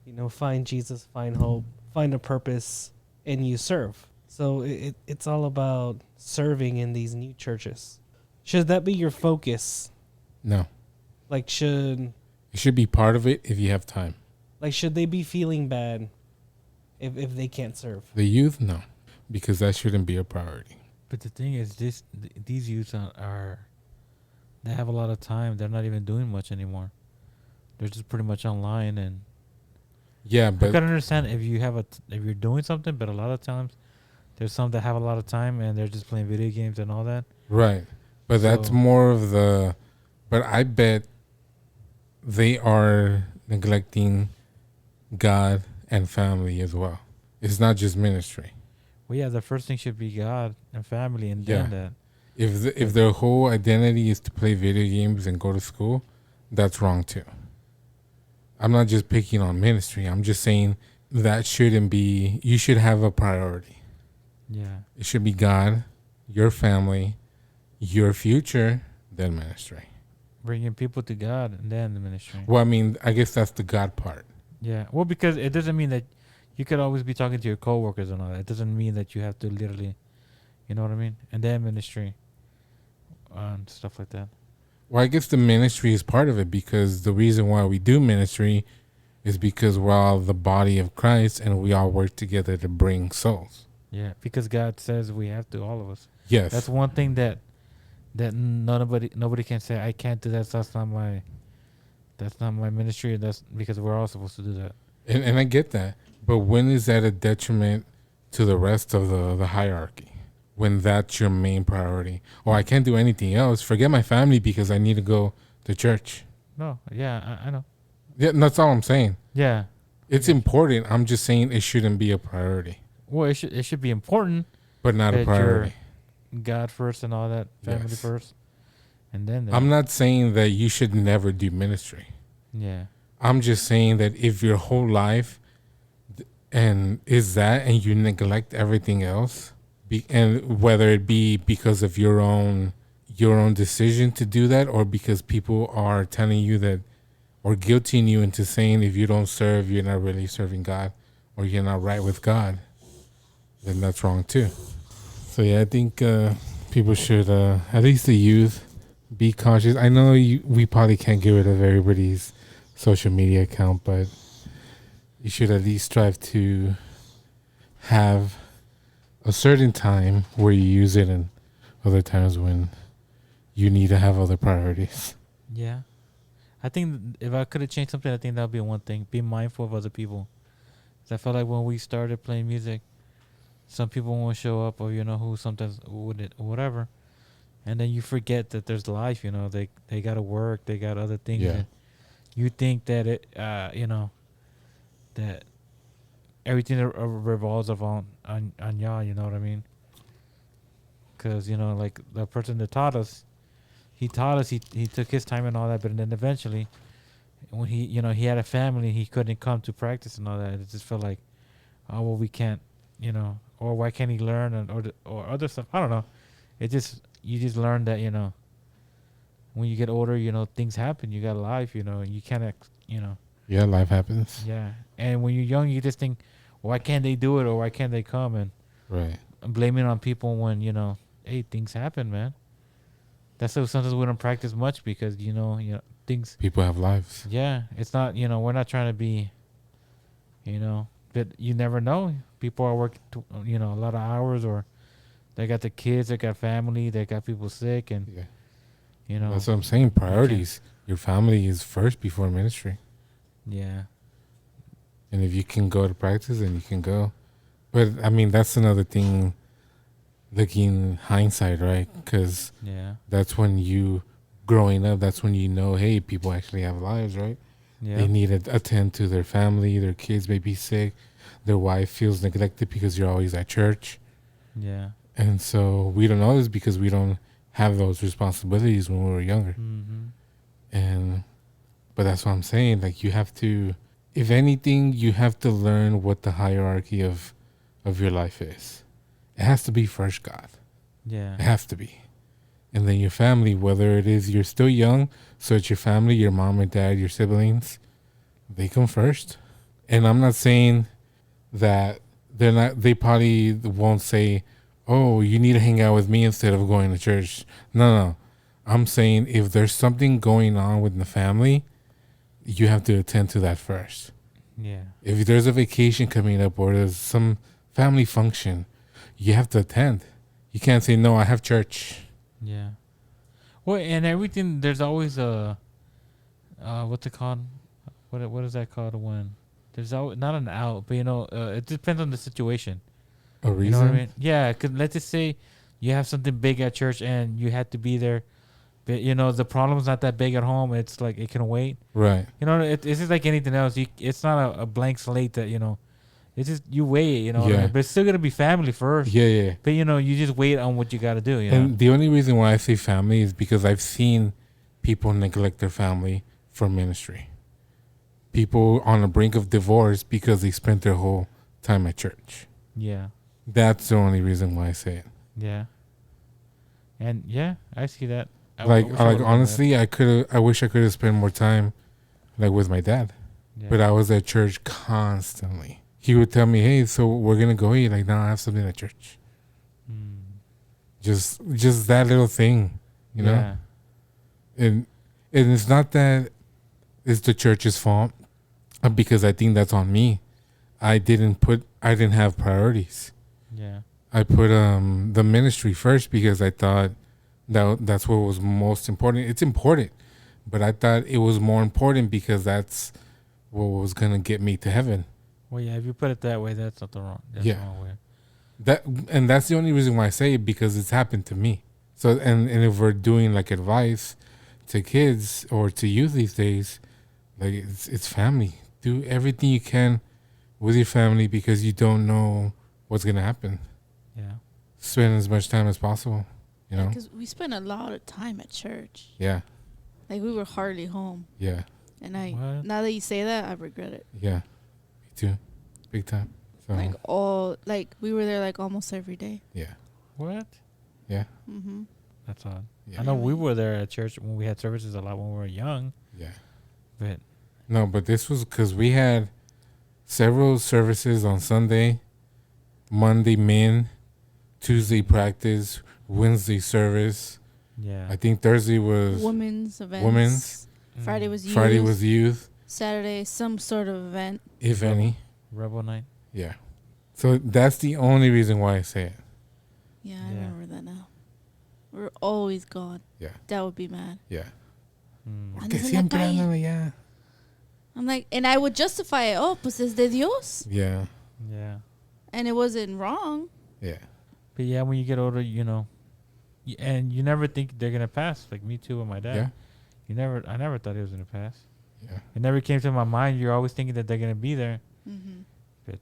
You know, find Jesus, find hope, find a purpose, and you serve. So it's all about serving in these new churches. Should that be your focus? No. Like, should It should be part of it if you have time. should they be feeling bad if they can't serve? The youth, no. Because that shouldn't be a priority. But the thing is, these youths are they have a lot of time. They're not even doing much anymore. They're just pretty much online, and Yeah, I but can understand if you're doing something, but a lot of times there's some that have a lot of time and they're just playing video games and all that. right. But that's So- more of the, but I bet they are neglecting God and family as well. It's not just ministry. Well, yeah, the first thing should be God and family, and Yeah. then that. If their whole identity is to play video games and go to school, that's wrong too. I'm not just picking on ministry. I'm just saying that shouldn't be, you should have a priority. Yeah. It should be God, your family, your future, then ministry. Bringing people to God and then the ministry. Well, I mean, I guess that's the God part. Yeah. Well, because it doesn't mean that you could always be talking to your coworkers and all that. It doesn't mean that you have to literally, you know what I mean? And then ministry and stuff like that. Well, I guess the ministry is part of it because the reason why we do ministry is because we're all the body of Christ and we all work together to bring souls. Yeah. Because God says we have to, all of us. Yes. That's one thing that nobody can say I can't do that. That's not my ministry. That's because we're all supposed to do that. And I get that. But when is that a detriment to the rest of the hierarchy? When that's your main priority. Or I can't do anything else. Forget my family because I need to go to church. No. Yeah. I know. Yeah, that's all I'm saying. Yeah. It's important. I'm just saying it shouldn't be a priority. Well, it should be important. But not that a priority. you're God first and all that, family Yes. first, and then I'm not saying that you should never do ministry. Yeah. I'm just saying that if your whole life and is that and you neglect everything else, and whether it be because of your own decision to do that or because people are telling you that or guilting you into saying if you don't serve, you're not really serving God or you're not right with God, then that's wrong too. So yeah, I think people should, at least the youth, be cautious. I know we probably can't get rid of everybody's social media account, but you should at least strive to have a certain time where you use it and other times when you need to have other priorities. Yeah. I think if I could have changed something, I think that would be one thing. Be mindful of other people. 'Cause I felt like when we started playing music, some people won't show up, or who sometimes wouldn't, or whatever, and then you forget that there's life. They got to work, they got other things. Yeah. And you think that that everything revolves on y'all. You know what I mean? Because like the person that taught us, he took his time and all that, but then eventually, when he had a family, he couldn't come to practice and all that. It just felt like, oh well, we can't, or why can't he learn or other stuff? I don't know. You just learn that when you get older, things happen. You got life, and you can't, Yeah, life happens. yeah. And when you're young, you just think, why can't they do it or why can't they come? And Right. blaming on people when hey, things happen, man. That's why sometimes we don't practice much because things. People have lives. Yeah, it's not. We're not trying to be. But you never know. People are working. A lot of hours, or they got the kids, they got family, they got people sick, and Yeah. That's what I'm saying. Priorities. Your family is first before ministry. Yeah. And if you can go to practice, then you can go. But I mean, that's another thing. Looking hindsight, right? Because Yeah. that's when you, growing up, that's when you know, hey, people actually have lives, right? Yeah. They need to attend to their family. Their kids may be sick. Their wife feels neglected because you're always at church. Yeah. And so we don't know this because we don't have those responsibilities when we were younger. Mm-hmm. But that's what I'm saying. Like, you have to, if anything, you have to learn what the hierarchy of your life is. It has to be first God. Yeah. It has to be. And then your family, whether it is you're still young, so it's your family, your mom and dad, your siblings, they come first. And I'm not saying that they probably won't say, oh, you need to hang out with me instead of going to church. No. I'm saying if there's something going on with the family, you have to attend to that first. Yeah. If there's a vacation coming up or there's some family function, you have to attend. You can't say, no, I have church. Yeah. Well, and everything, there's always a, what's it called? What is that called when? There's always, not an out, but it depends on the situation. A reason? You know what I mean? Yeah, because let's just say you have something big at church and you had to be there. But, the problem's not that big at home. It's like it can wait. Right. It's just like anything else. It's not a blank slate that, it's just you wait, Yeah. But it's still going to be family first. Yeah. But, you just wait on what you got to do, And the only reason why I say family is because I've seen people neglect their family for ministry. People on the brink of divorce because they spent their whole time at church. Yeah. That's the only reason why I say it. Yeah. And, yeah, I see that. I Like wish I would've done honestly, I wish I could have spent more time like with my dad. that. Yeah. But I was at church constantly. He would tell me, hey, so we're going to go eat. Like, no, I have something at church. Just that little thing, you Yeah. know? And it's not that it's the church's fault, because I think that's on me. I didn't have priorities. Yeah. I put the ministry first because I thought that's what was most important. It's important, but I thought it was more important because that's what was gonna get me to heaven. Well, yeah, if you put it that way, that's not the wrong. That's Yeah. the wrong way. That's the only reason why I say it, because it's happened to me. So and if we're doing like advice to kids or to youth these days, like it's family. Do everything you can with your family because you don't know what's gonna happen. Yeah. Spend as much time as possible. You know. Because we spent a lot of time at church. Yeah. Like, we were hardly home. Yeah. And What? now that you say that, I regret it. Yeah. Me too. Big time. So We were there like almost every day. yeah. What? Yeah. Mm-hmm. That's odd. Yeah. I know we were there at church when we had services a lot when we were young, Yeah. but No, but this was because we had several services on Sunday, Monday men, Tuesday practice, Wednesday service. yeah. I think Thursday was Women's events. women's. Friday was youth. Friday was youth, Saturday, some sort of event. if any. Rebel Night. Yeah. So that's the only reason why I say it. Yeah, I Yeah. remember that now. We're always gone. Yeah. Dad would be mad. Yeah. Mm. Andas Que en la siempre calle. andan allá. I'm like, and I would justify it. Oh, pues es de Dios. Yeah. Yeah. And it wasn't wrong. Yeah. But yeah, when you get older, and you never think they're gonna pass. Like me too with my dad. Yeah. I never thought it was gonna pass. Yeah. It never came to my mind. You're always thinking that they're gonna be there. Mm-hmm. They're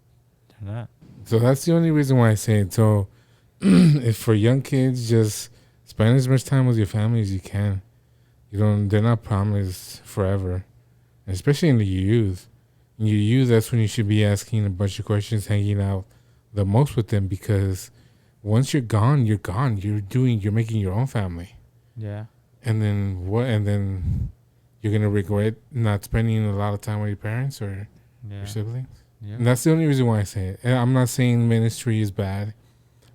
not. So that's the only reason why I say it. So if for young kids, just spend as much time with your family as you can. They're not promised forever, especially in the youth. In your youth, that's when you should be asking a bunch of questions, hanging out the most with them, because once you're gone, you're gone. You're making your own family. Yeah. And then what? And then you're gonna regret not spending a lot of time with your parents or Yeah. your siblings. Yeah. And that's the only reason why I say it. And I'm not saying ministry is bad.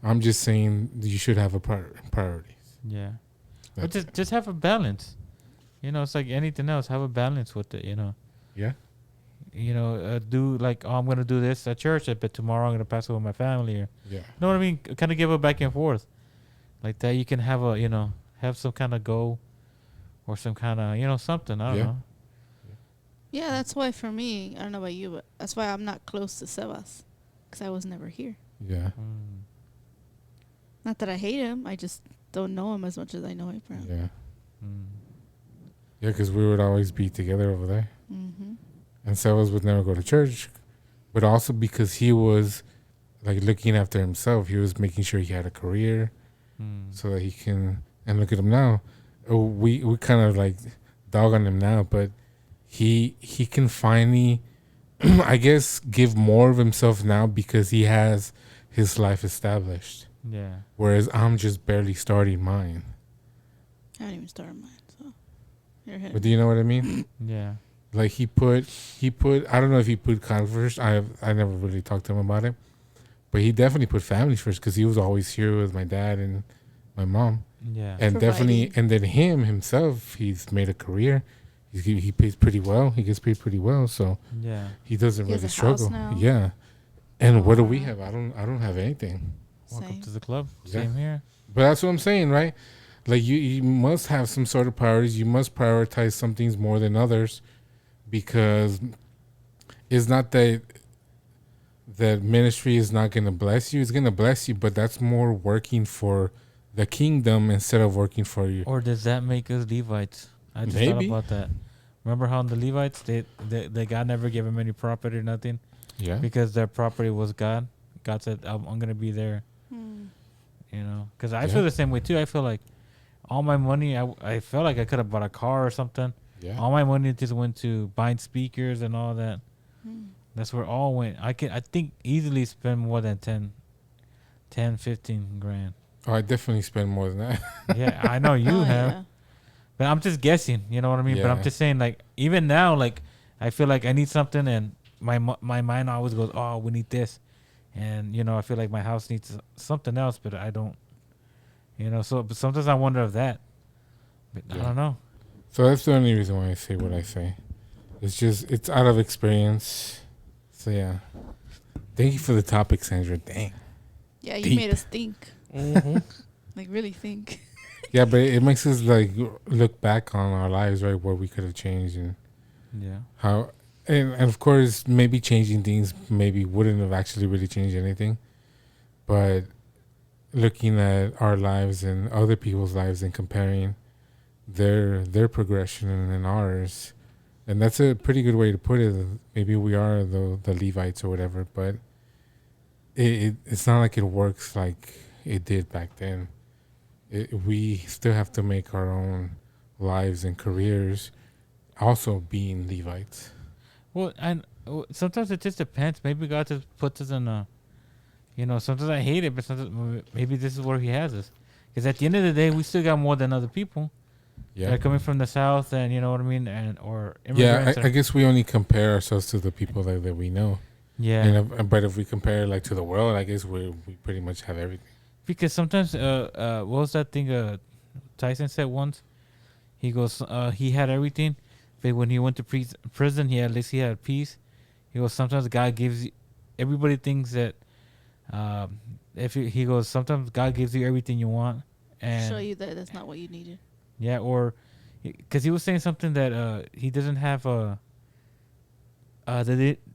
I'm just saying you should have a priorities. Yeah. But just have a balance. You know, it's like anything else. Have a balance with it. You know. Yeah. You know, do like, oh, I'm gonna do this at church, but tomorrow I'm gonna pass it with my family. Or, Yeah. you know what I mean? Kind of give it back and forth, like that. You can have a, you know, have some kind of goal, or some kind of, you know, something. I don't Yeah. know. Yeah, that's why for me, I don't know about you, but that's why I'm not close to Sebas, because I was never here. Yeah. Mm. Not that I hate him, I just don't know him as much as I know Abraham. Yeah. Mm. Yeah, because we would always be together over there. Mm-hmm. And Sebas would never go to church, but also because he was like looking after himself. He was making sure he had a career Mm. so that he can. And look at him now. We kind of like dog on him now, but he can finally, I guess, give more of himself now because he has his life established. Yeah. Whereas I'm just barely starting mine. I haven't even started mine, so you're ahead. But do you know what I mean? Yeah. Like he put I don't know if he put God first. I never really talked to him about it, but he definitely put family first because he was always here with my dad and my mom, Yeah. and definitely, Providing. and then himself, he's made a career. He pays pretty well. He gets paid pretty well, so Yeah. he doesn't He has really a house struggle. now. Yeah, and what do we Wow. have? I don't have anything. Welcome Same. to the club. Yeah. Same here. But that's what I'm saying, right? Like you must have some sort of priorities. You must prioritize some things more than others, because it's not that ministry is not going to bless you. It's going to bless you, but that's more working for the kingdom instead of working for you. Or does that make us Levites? I just Maybe. thought about that. Remember how the Levites, they God never gave them any property or nothing Yeah. because their property was God. God said, I'm going to be there, Hmm. you know. Because I Yeah. feel the same way too. I feel like all my money, I felt like I could have bought a car or something. Yeah. All my money just went to buying speakers and all that. Hmm. That's where it all went. I think easily spend more than 10, 15 grand. Oh, I definitely spend more than that. Yeah, I know you Oh, have. yeah. But I'm just guessing, you know what I mean? But I'm Yeah. just saying, like, even now, like, I feel like I need something, and my mind always goes, oh, we need this. And, you know, I feel like my house needs something else, but I don't, you know. So but sometimes I wonder of that. But I Yeah. don't know. So that's the only reason why I say what I say. It's out of experience. So yeah. Thank you for the topic, Sandra. Dang. Yeah, you Deep. made us think. Mm-hmm. Like, really think. Yeah, but it makes us like look back on our lives, right? What we could have changed and Yeah. how, and of course, maybe changing things maybe wouldn't have actually really changed anything. But looking at our lives and other people's lives and comparing their progression and ours, and that's a pretty good way to put it. Maybe we are the Levites or whatever, but it's not like it works like it did back then. We still have to make our own lives and careers, also being Levites. Well, and sometimes it just depends. Maybe God just puts us in a, you know, sometimes I hate it, but sometimes maybe this is where He has us. Because at the end of the day, we still got more than other people. Yeah, They're coming from the South, and you know what I mean, and or yeah. immigrants. I guess we only compare ourselves to the people that we know. yeah. But if we compare like to the world, I guess we pretty much have everything. Because sometimes, what was that thing Tyson said once? He goes, he had everything, but when he went to prison, at least he had peace. He goes, sometimes God gives you, everybody thinks that, he goes, sometimes God gives you everything you want. And Show you that that's not what you needed. yeah, or, because he was saying something that he doesn't have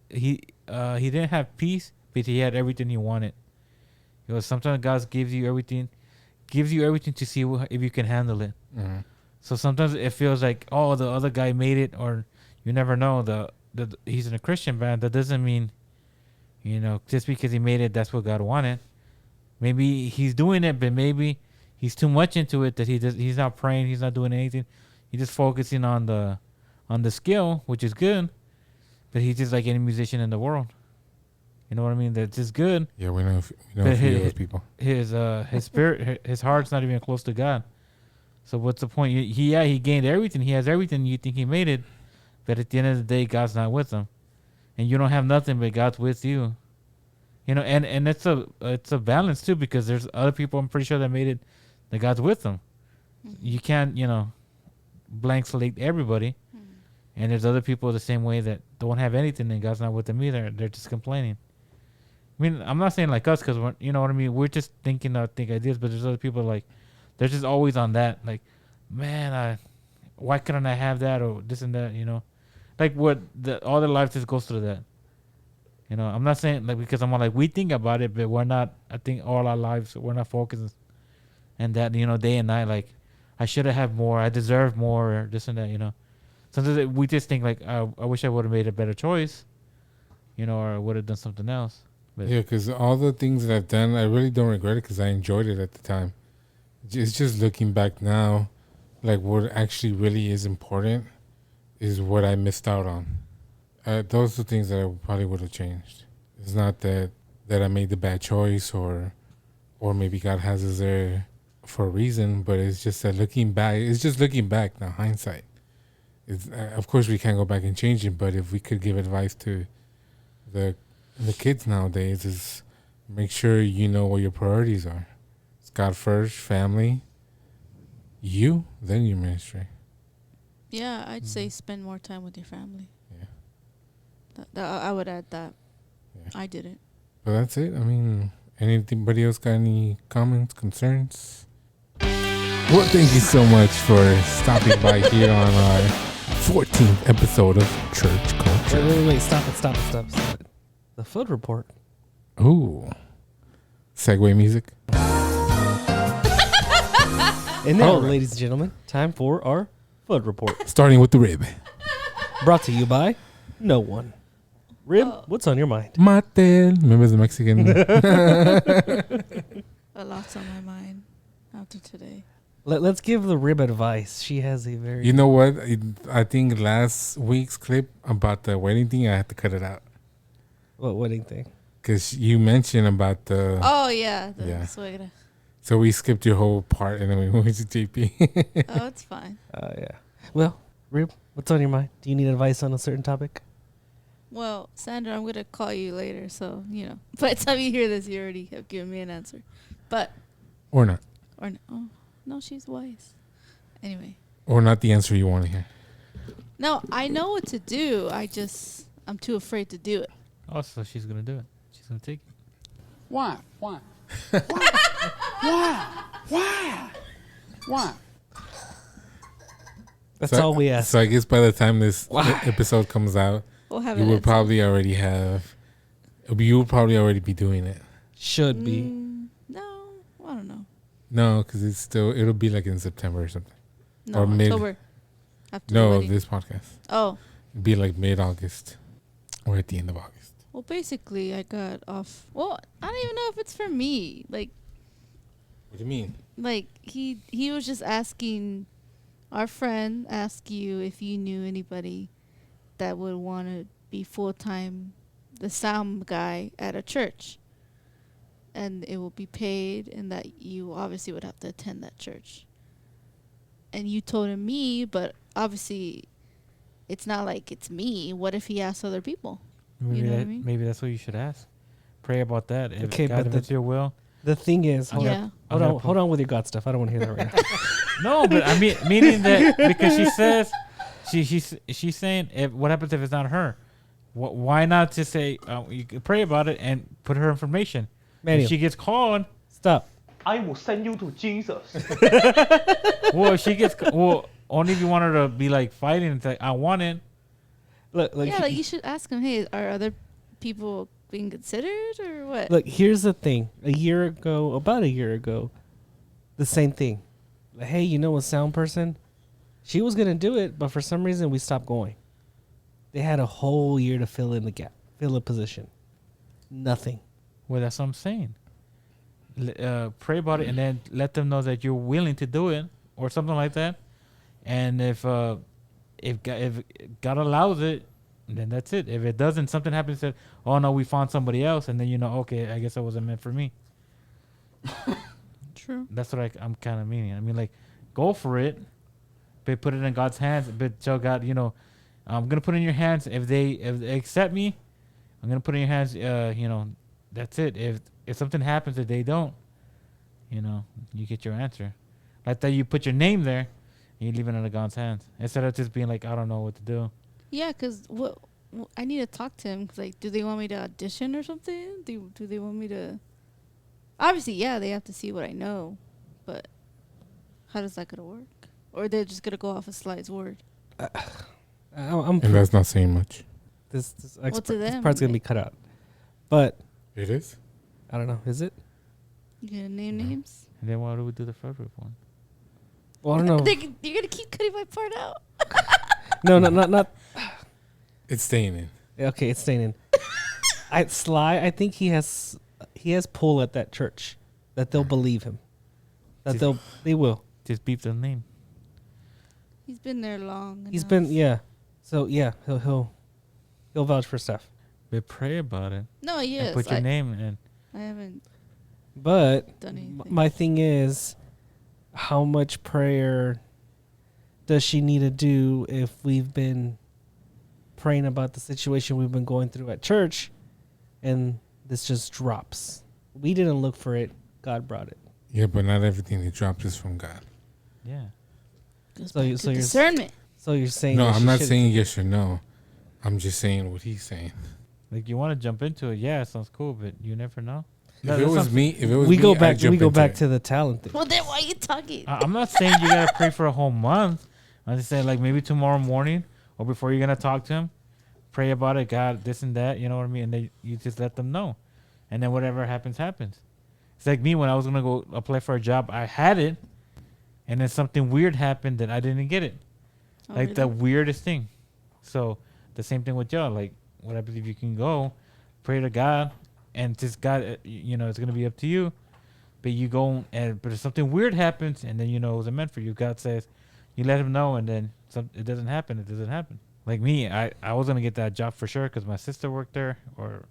he didn't have peace, but he had everything he wanted. He goes, sometimes God gives you everything to see if you can handle it. Mm-hmm. So sometimes it feels like, oh, the other guy made it, or you never know. He's in a Christian band. That doesn't mean, you know, just because he made it, that's what God wanted. Maybe he's doing it, but maybe he's too much into it that he's not praying. He's not doing anything. He's just focusing on the skill, which is good, but he's just like any musician in the world. You know what I mean? That's just good. Yeah, we know But a few of those people. His spirit, his heart's not even close to God. So what's the point? He gained everything. He has everything. You think he made it, but at the end of the day, God's not with him, and you don't have nothing, but God's with you. You know, and it's a balance too, because there's other people I'm pretty sure that made it, that God's with them. You can't, blank slate everybody. And there's other people the same way that don't have anything and God's not with them either. They're just complaining. I mean, I'm not saying like us because, you know what I mean? We're just think ideas, but there's other people like, they're just always on that. Like, man, why couldn't I have that or this and that, Like all their life just goes through that. I'm not saying like because I'm like, we think about it, but we're not, I think all our lives, we're not focused and that, day and night, like, I should have had more, I deserve more, or this and that, Sometimes we just think like, I wish I would have made a better choice, or I would have done something else. But Yeah, because all the things that I've done, I really don't regret it because I enjoyed it at the time. It's just looking back now, like what actually really is important is what I missed out on. Those are things that I probably would have changed. It's not that I made the bad choice or maybe God has us there for a reason, but it's just that looking back now, hindsight. It's, of course, we can't go back and change it, but if we could give advice to the kids nowadays, is make sure you know what your priorities are. It's God first, family, you, then your ministry. Yeah, I'd say spend more time with your family. Yeah. I would add that. Yeah. I didn't. But that's it. I mean, anybody else got any comments, concerns? Well, thank you so much for stopping by here on our 14th episode of Church Culture. Wait. Stop it. The food report. Ooh. Segue music. And now, All right. ladies and gentlemen, time for our food report. Starting with the rib. Brought to you by no one. Rib, what's on your mind? Matel. Remember the Mexican? A lot's on my mind after today. Let's give the Rib advice. She has a very... You know what? I think last week's clip about the wedding thing, I had to cut it out. What wedding thing? Because you mentioned about the... Oh, yeah. The Yeah. suegra. So we skipped your whole part and then we moved to JP. Oh, it's fine. Yeah. Well, Rib, what's on your mind? Do you need advice on a certain topic? Well, Sandra, I'm going to call you later. So, by the time you hear this, you already have given me an answer. But, Or not. or no. Oh, no, she's wise. Anyway. Or not the answer you want to hear. No, I know what to do. I'm too afraid to do it. oh, so she's going to do it. She's going to take it. Why? That's all we ask. So I guess by the time this episode comes out, We'll have you an will answer. probably already have... You will probably already be doing it. Should be. No, I don't know. No, because it'll be like in September or something. No, Or mid- October. After the No, wedding. this podcast. Oh, It'll be like mid-August or at the end of August. well, basically, I got off. Well, I don't even know if it's for me. What do you mean? Like he was just asking, our friend asked you if you knew anybody that would want to be full-time the sound guy at a church, and it will be paid, and that you obviously would have to attend that church. And you told him me, but obviously it's not like it's me. What if he asks other people? Maybe, You know what I mean? maybe that's what you should ask. Pray about that. If Okay, God, but if it's your will. The thing is, hold Yeah. on, hold on with your God stuff. I don't want to hear that right now. No, but I mean, meaning that because she says, she's saying, what happens if it's not her? Why not just say, you can pray about it and put her information? Manuel, If she gets called, stop. I will send you to Jesus. well, if she gets, only if you want her to be like fighting and say, I want it. Look, Yeah, like you should ask him, hey, are other people being considered or what? Look, here's the thing. About a year ago, the same thing. Like, hey, you know a sound person? She was going to do it, but for some reason we stopped going. They had a whole year to fill in the gap, fill a position. Nothing. Well, that's what I'm saying. Pray about it and then let them know that you're willing to do it or something like that. And if God allows it, then that's it. If it doesn't, something happens that, oh no, we found somebody else, and then okay, I guess that wasn't meant for me. True. That's what I'm kind of meaning. I mean, like, go for it, but put it in God's hands. But tell God, I'm gonna put it in your hands. If they accept me, I'm gonna put it in your hands. That's it. If something happens that they don't, you get your answer. Like that you put your name there and you leave it in God's hands. Instead of just being like, I don't know what to do. Yeah, because I need to talk to him. 'Cause, like, do they want me to audition or something? Do they want me to? Obviously, yeah, they have to see what I know, but how does that gonna work? Or they're just gonna go off of Sly's word? I'm And that's not saying much. this Well, to this them, part's gonna be cut out, but It is? I don't know. Is it? You gonna name names? And then why do we do the Frederick one? Well, I don't know. You're gonna keep cutting my part out. No, not. It's staying in. Okay, it's staying in. Sly, I think he has pull at that church that they'll believe him. That they will. Just beep the name. He's been there long. He's enough. been So he'll vouch for stuff. But pray about it. No, yes. And put your name in. I haven't But done anything. my thing is, how much prayer does she need to do if we've been praying about the situation we've been going through at church, and this just drops? We didn't look for it. God brought it. Yeah, but not everything that drops is from God. Yeah. Goes So back you- to so you're- discernment. So you're saying No, that I'm she not shouldn't- saying yes or no. I'm just saying what he's saying. Like you want to jump into it. Yeah, it sounds cool, but you never know. If it was me, we go I'd back. jump We go into back it. to the talent thing. Well, then why are you talking? I'm not saying you got to pray for a whole month. I'm just saying like maybe tomorrow morning or before you're going to talk to him, pray about it. God, this and that. You know what I mean? And you just let them know. And then whatever happens, happens. It's like me when I was going to go apply for a job. I had it. And then something weird happened that I didn't get it. Oh, Like the really? weirdest thing. So the same thing with y'all. Like what I believe you can go, pray to God, and just God, it's gonna be up to you. But you go but if something weird happens, and then it wasn't meant for you. God says, you let him know, and then it doesn't happen. It doesn't happen. Like me, I was gonna get that job for sure because my sister worked there, or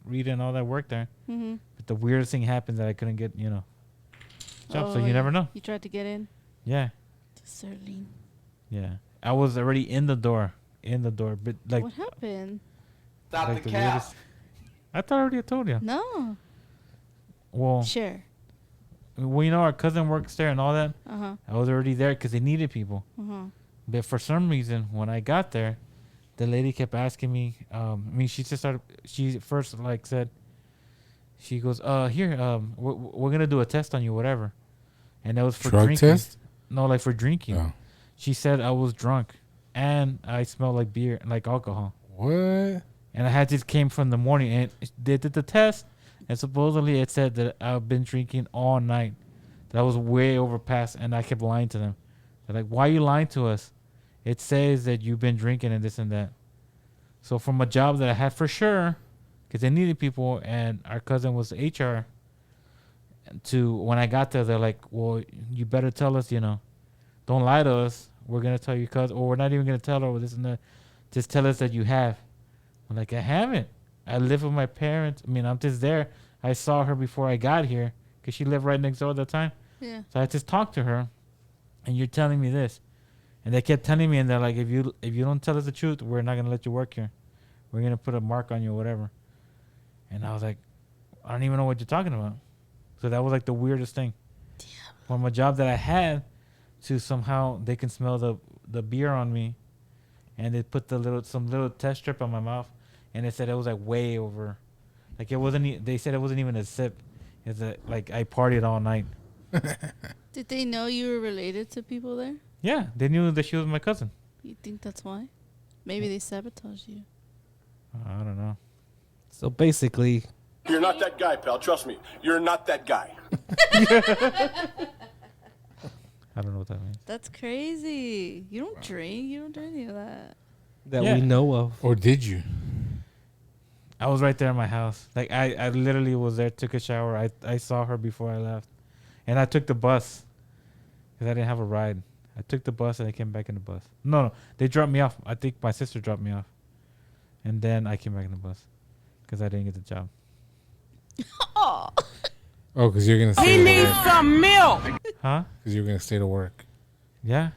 Rita and all that worked there. Mm-hmm. But the weirdest thing happened that I couldn't get, job. So you never know. You tried to get in. Yeah. Discerning. Yeah. I was already in the door, but like. What happened? Stop like the cap. I thought I already told you. No. Well, Share. Well, our cousin works there and all that. Uh-huh. I was already there because they needed people. Uh-huh. But for some reason, when I got there, the lady kept asking me. She just started. She first said. She goes, here, we're gonna do a test on you, whatever. And that was for drug drinking. test? No, like for drinking. Oh. She said I was drunk, and I smelled like beer, like alcohol. What? And I had just came from the morning, and they did the test, and supposedly it said that I've been drinking all night. That was way overpassed, and I kept lying to them. They're like, "Why are you lying to us? It says that you've been drinking and this and that." So from a job that I had for sure, because they needed people, and our cousin was HR. To when I got there, they're like, "Well, you better tell us, don't lie to us. We're gonna tell your cousin, or we're not even gonna tell her this and that. Just tell us that you have." I'm like, "I haven't. I live with my parents. I'm just there. I saw her before I got here because she lived right next door at the time. Yeah. So I just talked to her, and you're telling me this." And they kept telling me, and they're like, if you don't tell us the truth, we're not gonna let you work here. We're gonna put a mark on you, or whatever. And I was like, I don't even know what you're talking about. So that was like the weirdest thing. Damn. From a job that I had, to somehow they can smell the beer on me, and they put some little test strip on my mouth, and they said it was like way over, like it wasn't. They said it wasn't even a sip. It's like I partied all night. Did they know you were related to people there? Yeah, they knew that she was my cousin. You think that's why? Maybe they sabotaged you. I don't know. So basically, you're not that guy, pal. Trust me. You're not that guy. I don't know what that means. That's crazy. You don't drink. You don't do any of that. that Yeah. we know of. Or did you? I was right there in my house. Like I literally was there, took a shower. I saw her before I left. And I took the bus because I didn't have a ride. I took the bus and I came back in the bus. No, they dropped me off. I think my sister dropped me off. And then I came back in the bus because I didn't get the job. Oh. Oh, because you're going to stay to work. some milk. Huh? Because you're going to stay to work. Yeah.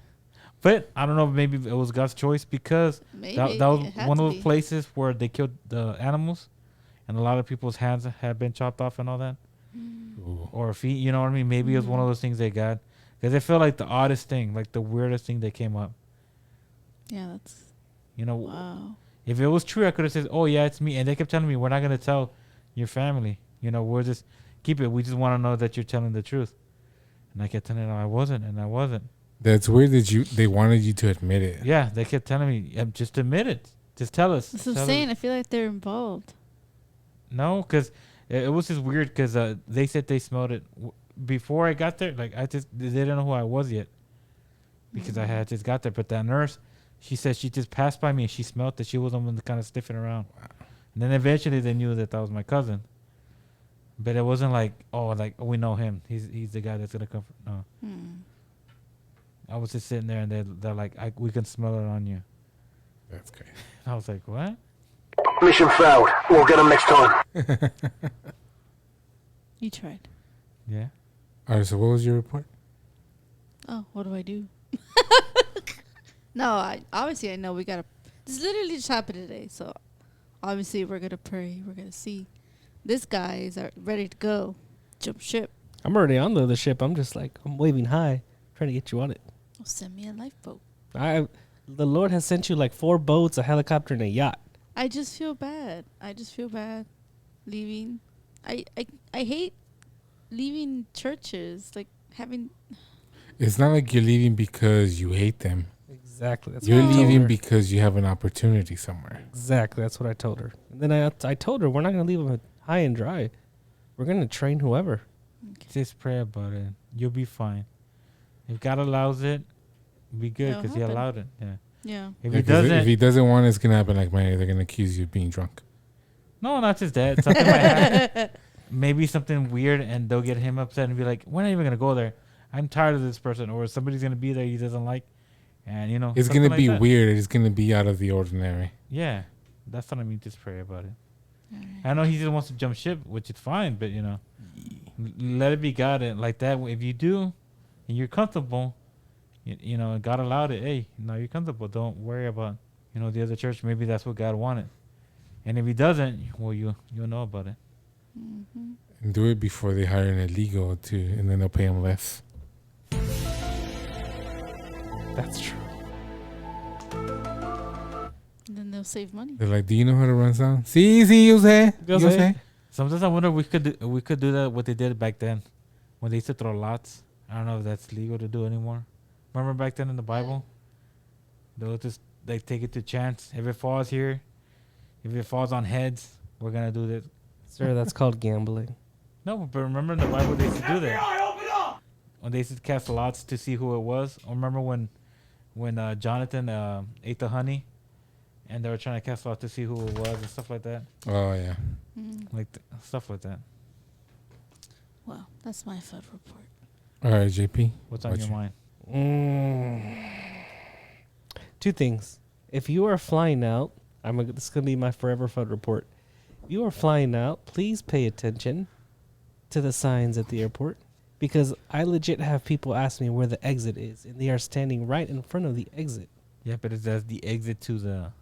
But I don't know, maybe it was God's choice because Maybe. that was It had one to of those be. places where they killed the animals and a lot of people's hands had been chopped off and all that. Ooh. Or feet, you know what I mean? Maybe it was one of those things they got. Because it felt like the oddest thing, like the weirdest thing that came up. Yeah, that's You know, wow. if it was true, I could have said, "Oh yeah, it's me," and they kept telling me, "We're not gonna tell your family. You know, we'll just keep it. We just want to know that you're telling the truth." And I kept telling them I wasn't, and I wasn't. That's weird that they wanted you to admit it. Yeah, they kept telling me, "Just admit it. Just tell us." That's what Tell I'm us." saying. I feel like they're involved. No, because it was just weird. Because they said they smelled it before I got there. Like they didn't know who I was yet, because I had just got there. But that nurse, she said she just passed by me and she smelled it. She was the one kind of sniffing around. Wow. And then eventually they knew that was my cousin. But it wasn't like, oh, like we know him. He's the guy that's gonna come. No. I was just sitting there and they're like, we can smell it on you. That's great. I was like, what? Mission failed. We'll get him next time. You tried. Yeah. All right. So what was your report? Oh, what do I do? No, obviously I know we gotta. This literally just happened today, so obviously we're gonna pray. We're gonna see. This guy is ready to go, jump ship. I'm already on the other ship. I'm just like, I'm waving high, trying to get you on it. Oh, send me a lifeboat. The Lord has sent you like 4 boats, a helicopter, and a yacht. I just feel bad. Leaving. I hate leaving churches. Like having. It's not like you're leaving because you hate them. Exactly. That's You're what I told leaving her. because you have an opportunity somewhere. Exactly. That's what I told her. And then I told her we're not going to leave them high and dry. We're going to train whoever. Just pray about it. You'll be fine. If God allows it, be good It'll because He happen. allowed it. Yeah. Yeah. If He Yeah, 'cause doesn't, if he doesn't want it, it's gonna happen like mine. They're gonna accuse you of being drunk. no, not just that. Something might happen. Maybe something weird, and they'll get him upset and be like, "We're not even gonna go there. I'm tired of this person," or somebody's gonna be there he doesn't like, and It's something gonna like be that. weird. It's gonna be out of the ordinary. Yeah, that's what I mean. Just pray about it. I know he just wants to jump ship, which is fine, but let it be God and like that. If you do, and you're comfortable, you know, God allowed it. Hey, now you're comfortable. Don't worry about the other church. Maybe that's what God wanted. And if He doesn't, well, you'll know about it. Mm-hmm. And do it before they hire an illegal too, and then they'll pay him less. That's true. And then they'll save money. They're like, "Do you know how to run sound?" Sí, yo sé. Yo sé. Sometimes I wonder if we could do that what they did back then, when they used to throw lots. I don't know if that's legal to do anymore. Remember back then in the Bible, they'll just take it to chance. If it falls here, if it falls on heads, we're gonna do this. Sir, that's called gambling. No, but remember in the Bible they used to do that. When they used to cast lots to see who it was. Or remember when Jonathan ate the honey, and they were trying to cast lots to see who it was and stuff like that. Oh yeah. Like stuff like that. Well, that's my FUD report. All right, JP. What's on your mind? 2 things. If you are flying out, this is gonna be my forever FUD report. If you are flying out, please pay attention to the signs at the airport, because I legit have people ask me where the exit is, and they are standing right in front of the exit. Yeah, but is that the exit to the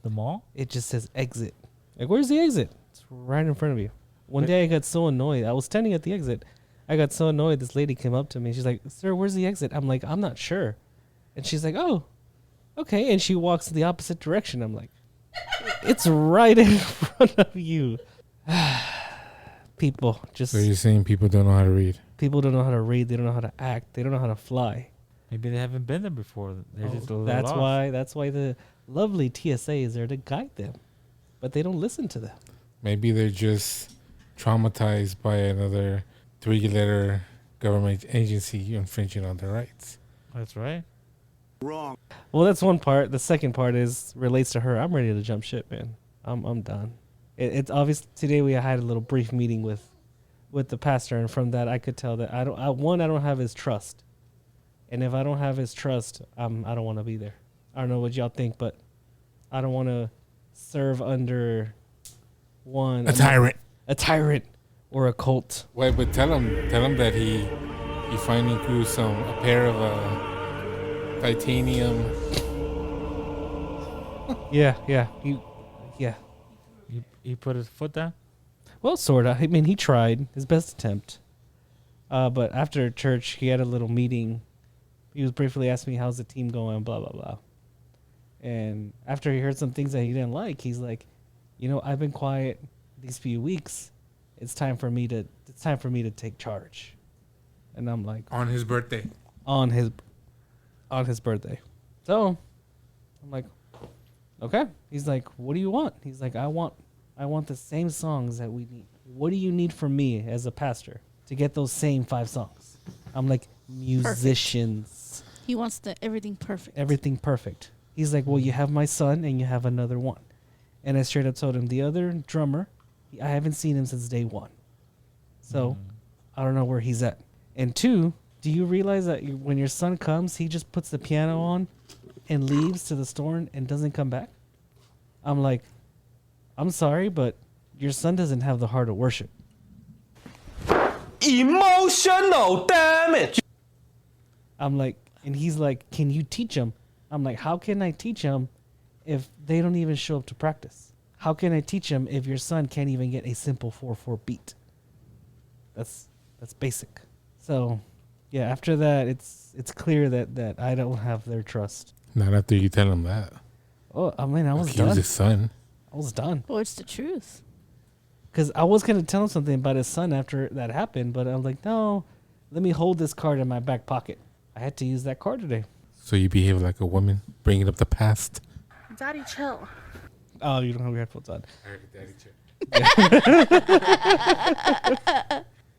mall? It just says exit. Like, where's the exit? It's right in front of you. One day I got so annoyed. I was standing at the exit. I got so annoyed. This lady came up to me. She's like, "Sir, where's the exit?" I'm like, "I'm not sure." And she's like, "Oh, okay." And she walks in the opposite direction. I'm like, "It's right in front of you." People just. So you're saying people don't know how to read? People don't know how to read. They don't know how to act. They don't know how to fly. Maybe they haven't been there before. They're just a little lost. That's why the lovely TSA is there to guide them, but they don't listen to them. Maybe they're just traumatized by another 3-letter government agency infringing on their rights. That's right. Wrong. Well, that's one part. The second part relates to her. I'm ready to jump ship, man. I'm done. It's obvious. Today we had a little brief meeting with the pastor, and from that I could tell that I don't have his trust, and if I don't have his trust, I don't want to be there. I don't know what y'all think, but I don't want to serve under a tyrant or a cult. Wait, but tell him that he finally grew a pair of titanium. Yeah. He put his foot down. Well, sort of. I mean, he tried his best attempt. But after church, he had a little meeting He was briefly asking me, how's the team going, blah, blah, blah. And after he heard some things that he didn't like, he's like, I've been quiet these few weeks. It's time for me to take charge. And I'm like, On his birthday. on his birthday. So I'm like, okay. He's like, what do you want? He's like, I want the same songs that we need. What do you need from me as a pastor to get those same 5 songs? I'm like, musicians. He wants everything perfect. Everything perfect. He's like, well, you have my son and you have another one. And I straight up told him, the other drummer, I haven't seen him since day 1. So I don't know where he's at. And 2, do you realize that when your son comes, he just puts the piano on and leaves to the store and doesn't come back? I'm like, I'm sorry, but your son doesn't have the heart of worship. Emotional damage. I'm like, and he's like, can you teach him? I'm like, how can I teach him if they don't even show up to practice? How can I teach him if your son can't even get a simple 4/4 beat? That's basic. So, yeah, after that, it's clear that I don't have their trust. Not after you tell him that. Oh, I mean, I was He done. was his son. I was done. Well, it's the truth. Because I was going to tell him something about his son after that happened, but I'm like, no, let me hold this card in my back pocket. I had to use that card today. So you behave like a woman, bringing up the past. Daddy, chill. Oh, you don't have your headphones on.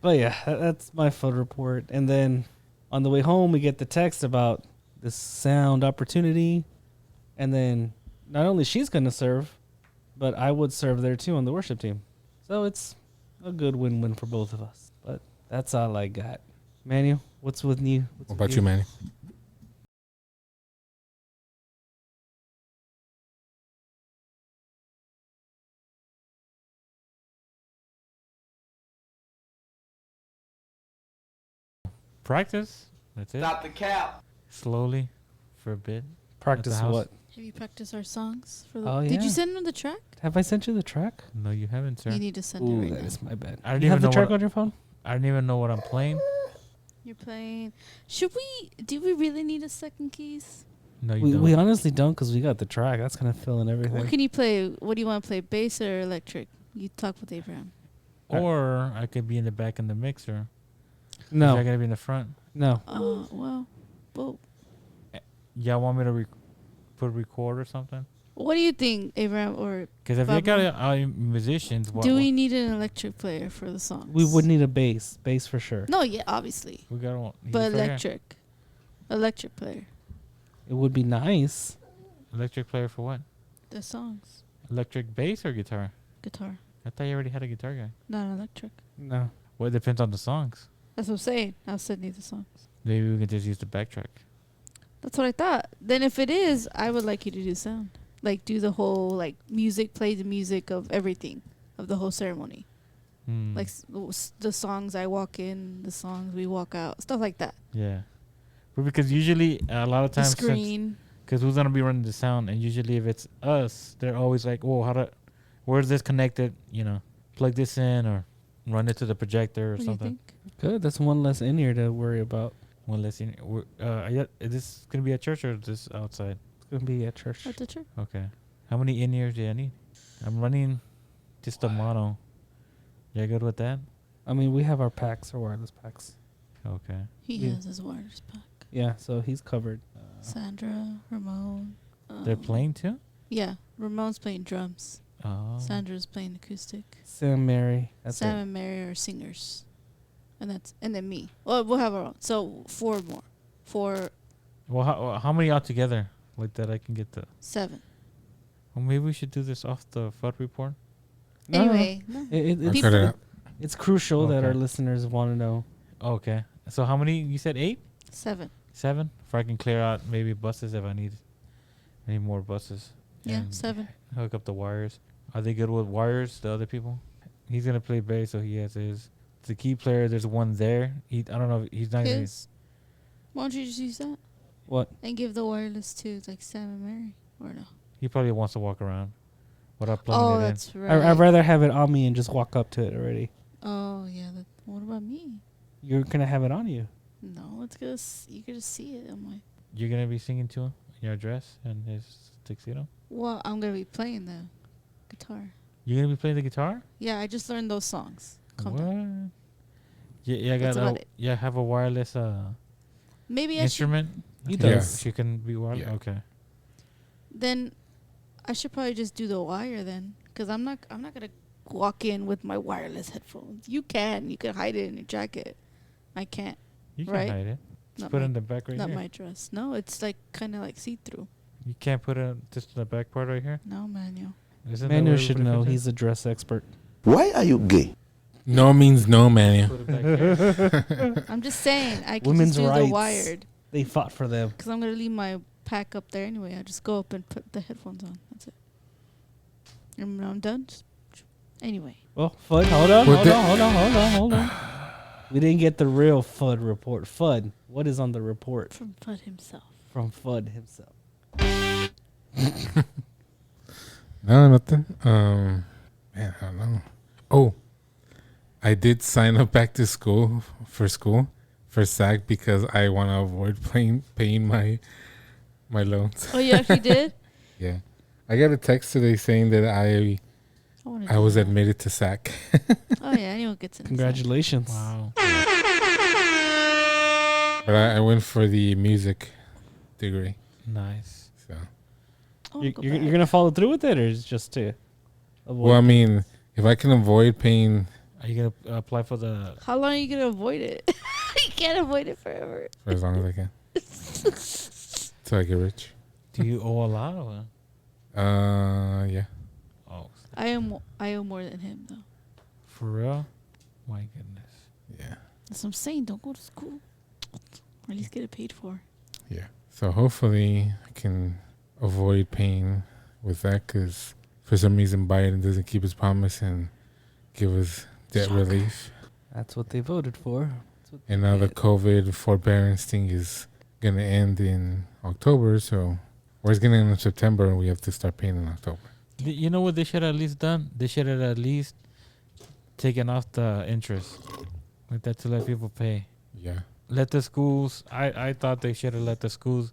But yeah, that's my food report. And then on the way home, we get the text about this sound opportunity. And then not only she's going to serve, but I would serve there too on the worship team. So it's a good win-win for both of us. But that's all I got. Manu, what's with you? What about you, Manny? Practice. That's it. Stop the cap. Slowly, for a bit. Practice At the house. what? Have you practiced our songs? For the Oh, Did yeah. you send him the track? Have I sent you the track? No, you haven't, sir. You need to send it Ooh, right that now. is my bad. I don't You have even the know track what on your phone? I don't even know what I'm playing. You're playing. Do we really need a second keys? No, you We, don't. we honestly don't because we got the track. That's going to fill in everything. What can you play? What do you want to play? Bass or electric? You talk with Abraham. Or I could be in the back in the mixer. No. I gotta be in the front. No. Well, Y'all want me to put record or something? what do you think, Abraham? Or Because if you Bubba? got musicians, do we need an electric player for the songs? We would need a bass. Bass for sure. No, yeah, obviously. We got one. But electric player. It would be nice. Electric player for what? The songs, Electric bass or guitar? guitar, I thought you already had a guitar guy. not electric. No. Well, it depends on the songs. That's what I'm saying. I'll send you the songs. Maybe we can just use the backtrack. That's what I thought. Then if it is, I would like you to do sound. Like do the whole music, play the music of everything, of the whole ceremony. Like the songs I walk in, the songs we walk out, stuff like that. Yeah. But because usually a lot of The times, screen. because who's gonna be running the sound, and usually if it's us, they're always like, "Whoa, where's this connected? Plug this in or run it to the projector or What do you something." think? Good. That's one less in here to worry about. One less in. Is this gonna be at church or is this outside? It's going to be at church. At the church? Okay. How many in ears do I need? I'm running just a mono. You good with that? I mean, we have our packs, our wireless packs. Okay. He Yeah. has his wireless pack. Yeah, so he's covered. Sandra, Ramon. They're playing too? Yeah, Ramon's playing drums. Oh. Sandra's playing acoustic. Sam, Mary. That's Sam it. and Mary are singers, and then me. Well, we'll have our own. So 4 more. 4, Well, how many altogether? Like that I can get the... 7. Well, maybe we should do this off the FUD report. No, Anyway, It's, I'll cut it out. it's crucial that Okay. our listeners want to know. Okay. So how many? You said 8? 7. 7? If I can clear out maybe buses if I need any more buses. Yeah, And 7. Hook up the wires. Are they good with wires, the other people? He's going to play bass, so he has his... The key player, there's one there. I don't know if he's not going to... His. Why don't you just use that What? and give the wireless to Sam and Mary, or no? He probably wants to walk around without plugging Oh, it in. that's right. I'd rather have it on me and just walk up to it already. Oh yeah. What about me? You're going to have it on you. No, it's gonna. You can just see it. I'm like, You're gonna be singing to him in your dress and his tuxedo. well, I'm gonna be playing the guitar. You're gonna be playing the guitar. Yeah, I just learned those songs. Calm What? down. Yeah, I That's got. about it. Yeah, have a wireless Maybe I should. instrument. He Yeah. does. She can be wireless. Yeah. Okay. Then I should probably just do the wire then, because I'm not gonna walk in with my wireless headphones. You can hide it in your jacket. I can't. You can Right. hide it. Just Not put it my- in the back right Not here. my dress. No, it's like kind of like see through. You can't put it just in the back part right here. No, Manuel. Isn't that Manu where should everybody know. puts it? He's a dress expert. Why are you gay? No means no, man. Put it back here. I'm just saying I can Women's just do rights. the wired, They fought for them. because I'm gonna leave my pack up there anyway. I just go up and put the headphones on. That's it. And when I'm done. Anyway. Well, Fudd, hold on. Well, We didn't get the real Fudd report. Fudd, what is on the report From Bud himself. from Fudd himself? No, nothing. Man, I don't know. Oh, I did sign up back to school for SAC because I want to avoid paying my loans. Oh, you actually did? Yeah, I got a text today saying that wanna I do was that. admitted to SAC. Oh, yeah. Anyone gets in. Congratulations. Wow. But I went for the music degree. Nice. So, You're going to follow through with it, or is it just to avoid? well, I mean, if I can avoid paying Are you gonna apply for the? How long are you going to avoid it? You can't avoid it forever. for as long as I can, till I get rich. Do you owe a lot or? Yeah. Oh, I owe more than him, though. for real? My goodness. Yeah. That's what I'm saying. Don't go to school. Or at least get it paid for. Yeah. So hopefully I can avoid paying with that, because for some reason Biden doesn't keep his promise and give us debt relief. That's what they voted for. And now the COVID forbearance thing is going to end in October. So, or it's going to end in September and we have to start paying in October. You know what they should have at least done? They should have at least taken off the interest, like that, to let people pay. Yeah. Let the schools. I thought they should have let the schools,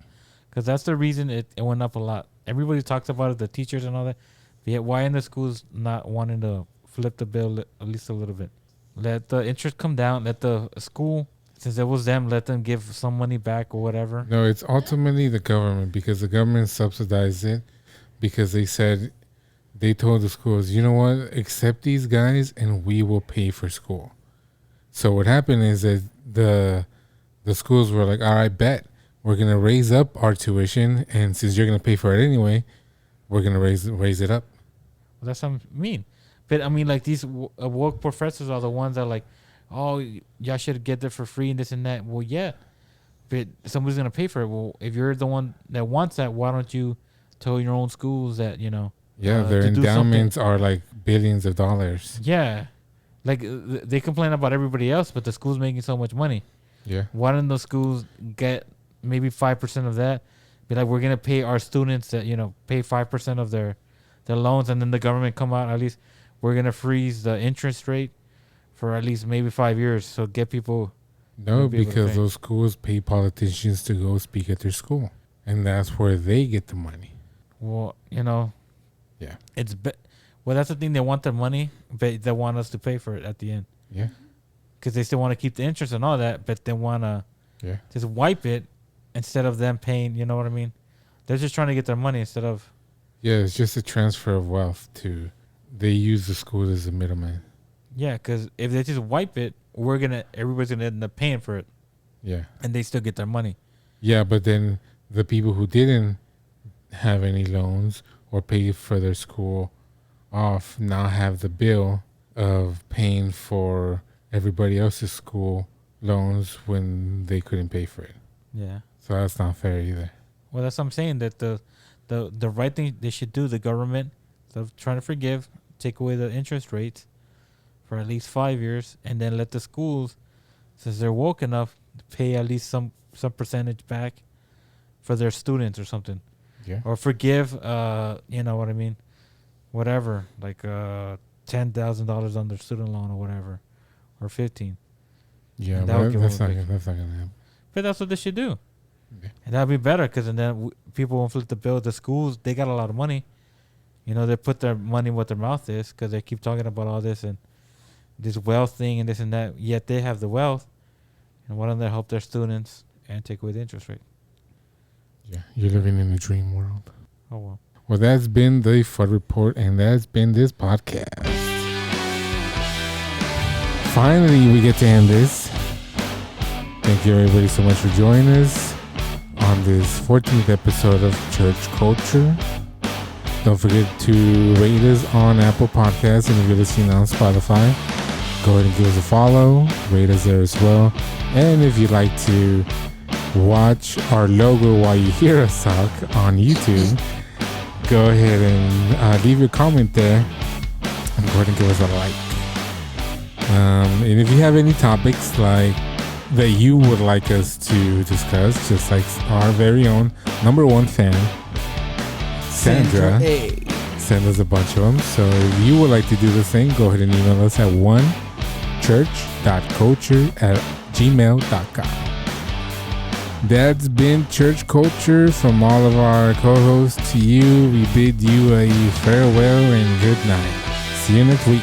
because that's the reason it went up a lot. Everybody talks about it, the teachers and all that. But yet, why in the schools not wanting to flip the bill at least a little bit? Let the interest come down. Let the school, since it was them, let them give some money back or whatever. No, it's ultimately the government, because the government subsidized it, because they told the schools, you know what, accept these guys and we will pay for school. So what happened is that the schools were like, all right, bet, we're going to raise up our tuition, and since you're going to pay for it anyway, we're going to raise it up. Well, that's what I mean. But I mean, like, these woke professors are the ones that are like, oh, y'all should get there for free and this and that. Well, yeah, but somebody's gonna pay for it. Well, if you're the one that wants that, why don't you tell your own schools that, you know? Yeah, their to do endowments are like billions of dollars. Yeah, like they complain about everybody else, but the school's making so much money. Yeah. Why don't those schools get maybe 5% of that? Be like, we're gonna pay our students that, you know, pay 5% of their loans, and then the government come out, at least we're gonna freeze the interest rate for at least maybe 5 years. So get people. No, be able to because pay. those schools pay politicians to go speak at their school, and that's where they get the money. Well, you know. Yeah. Well, that's the thing. They want their money, but they want us to pay for it at the end. Yeah. Because they still want to keep the interest and all that, but they want to just wipe it instead of them paying. You know what I mean? They're just trying to get their money instead of. Yeah, it's just a transfer of wealth to. They use the school as a middleman. Yeah, because if they just wipe it, everybody's gonna end up paying for it. Yeah. And they still get their money. Yeah, but then the people who didn't have any loans or pay for their school off now have the bill of paying for everybody else's school loans when they couldn't pay for it. Yeah. So that's not fair either. Well, that's what I'm saying, that the right thing they should do, the government, of trying to forgive, take away the interest rates for at least 5 years, and then let the schools, since they're woke enough, pay at least some percentage back for their students or something. Yeah. Or forgive, you know what I mean? Whatever, like $10,000 on their student loan or whatever, or 15. Yeah, And that would but give that's them not a gonna happen. But that's what they should do. Yeah. And that'd be better because then people won't flip the bill. The schools, they got a lot of money. You know, they put their money where their mouth is because they keep talking about all this and this wealth thing and this and that. Yet they have the wealth. And why don't they help their students and take away the interest rate? Yeah, you're living in a dream world. Oh, well. Well, that's been the FUD Report, and that's been this podcast. Finally, we get to end this. Thank you, everybody, so much for joining us on this 14th episode of Church Culture. Don't forget to rate us on Apple Podcasts, and if you're listening on Spotify, go ahead and give us a follow. Rate us there as well. And if you'd like to watch our logo while you hear us talk on YouTube, go ahead and leave your comment there and go ahead and give us a like. And if you have any topics like that you would like us to discuss, just like our very own number one fan, Sandra, send us a bunch of them. So if you would like to do the same, go ahead and email us at onechurch.culture@gmail.com. That's been Church Culture. From all of our co-hosts to you, we bid you a farewell and good night. See you next week.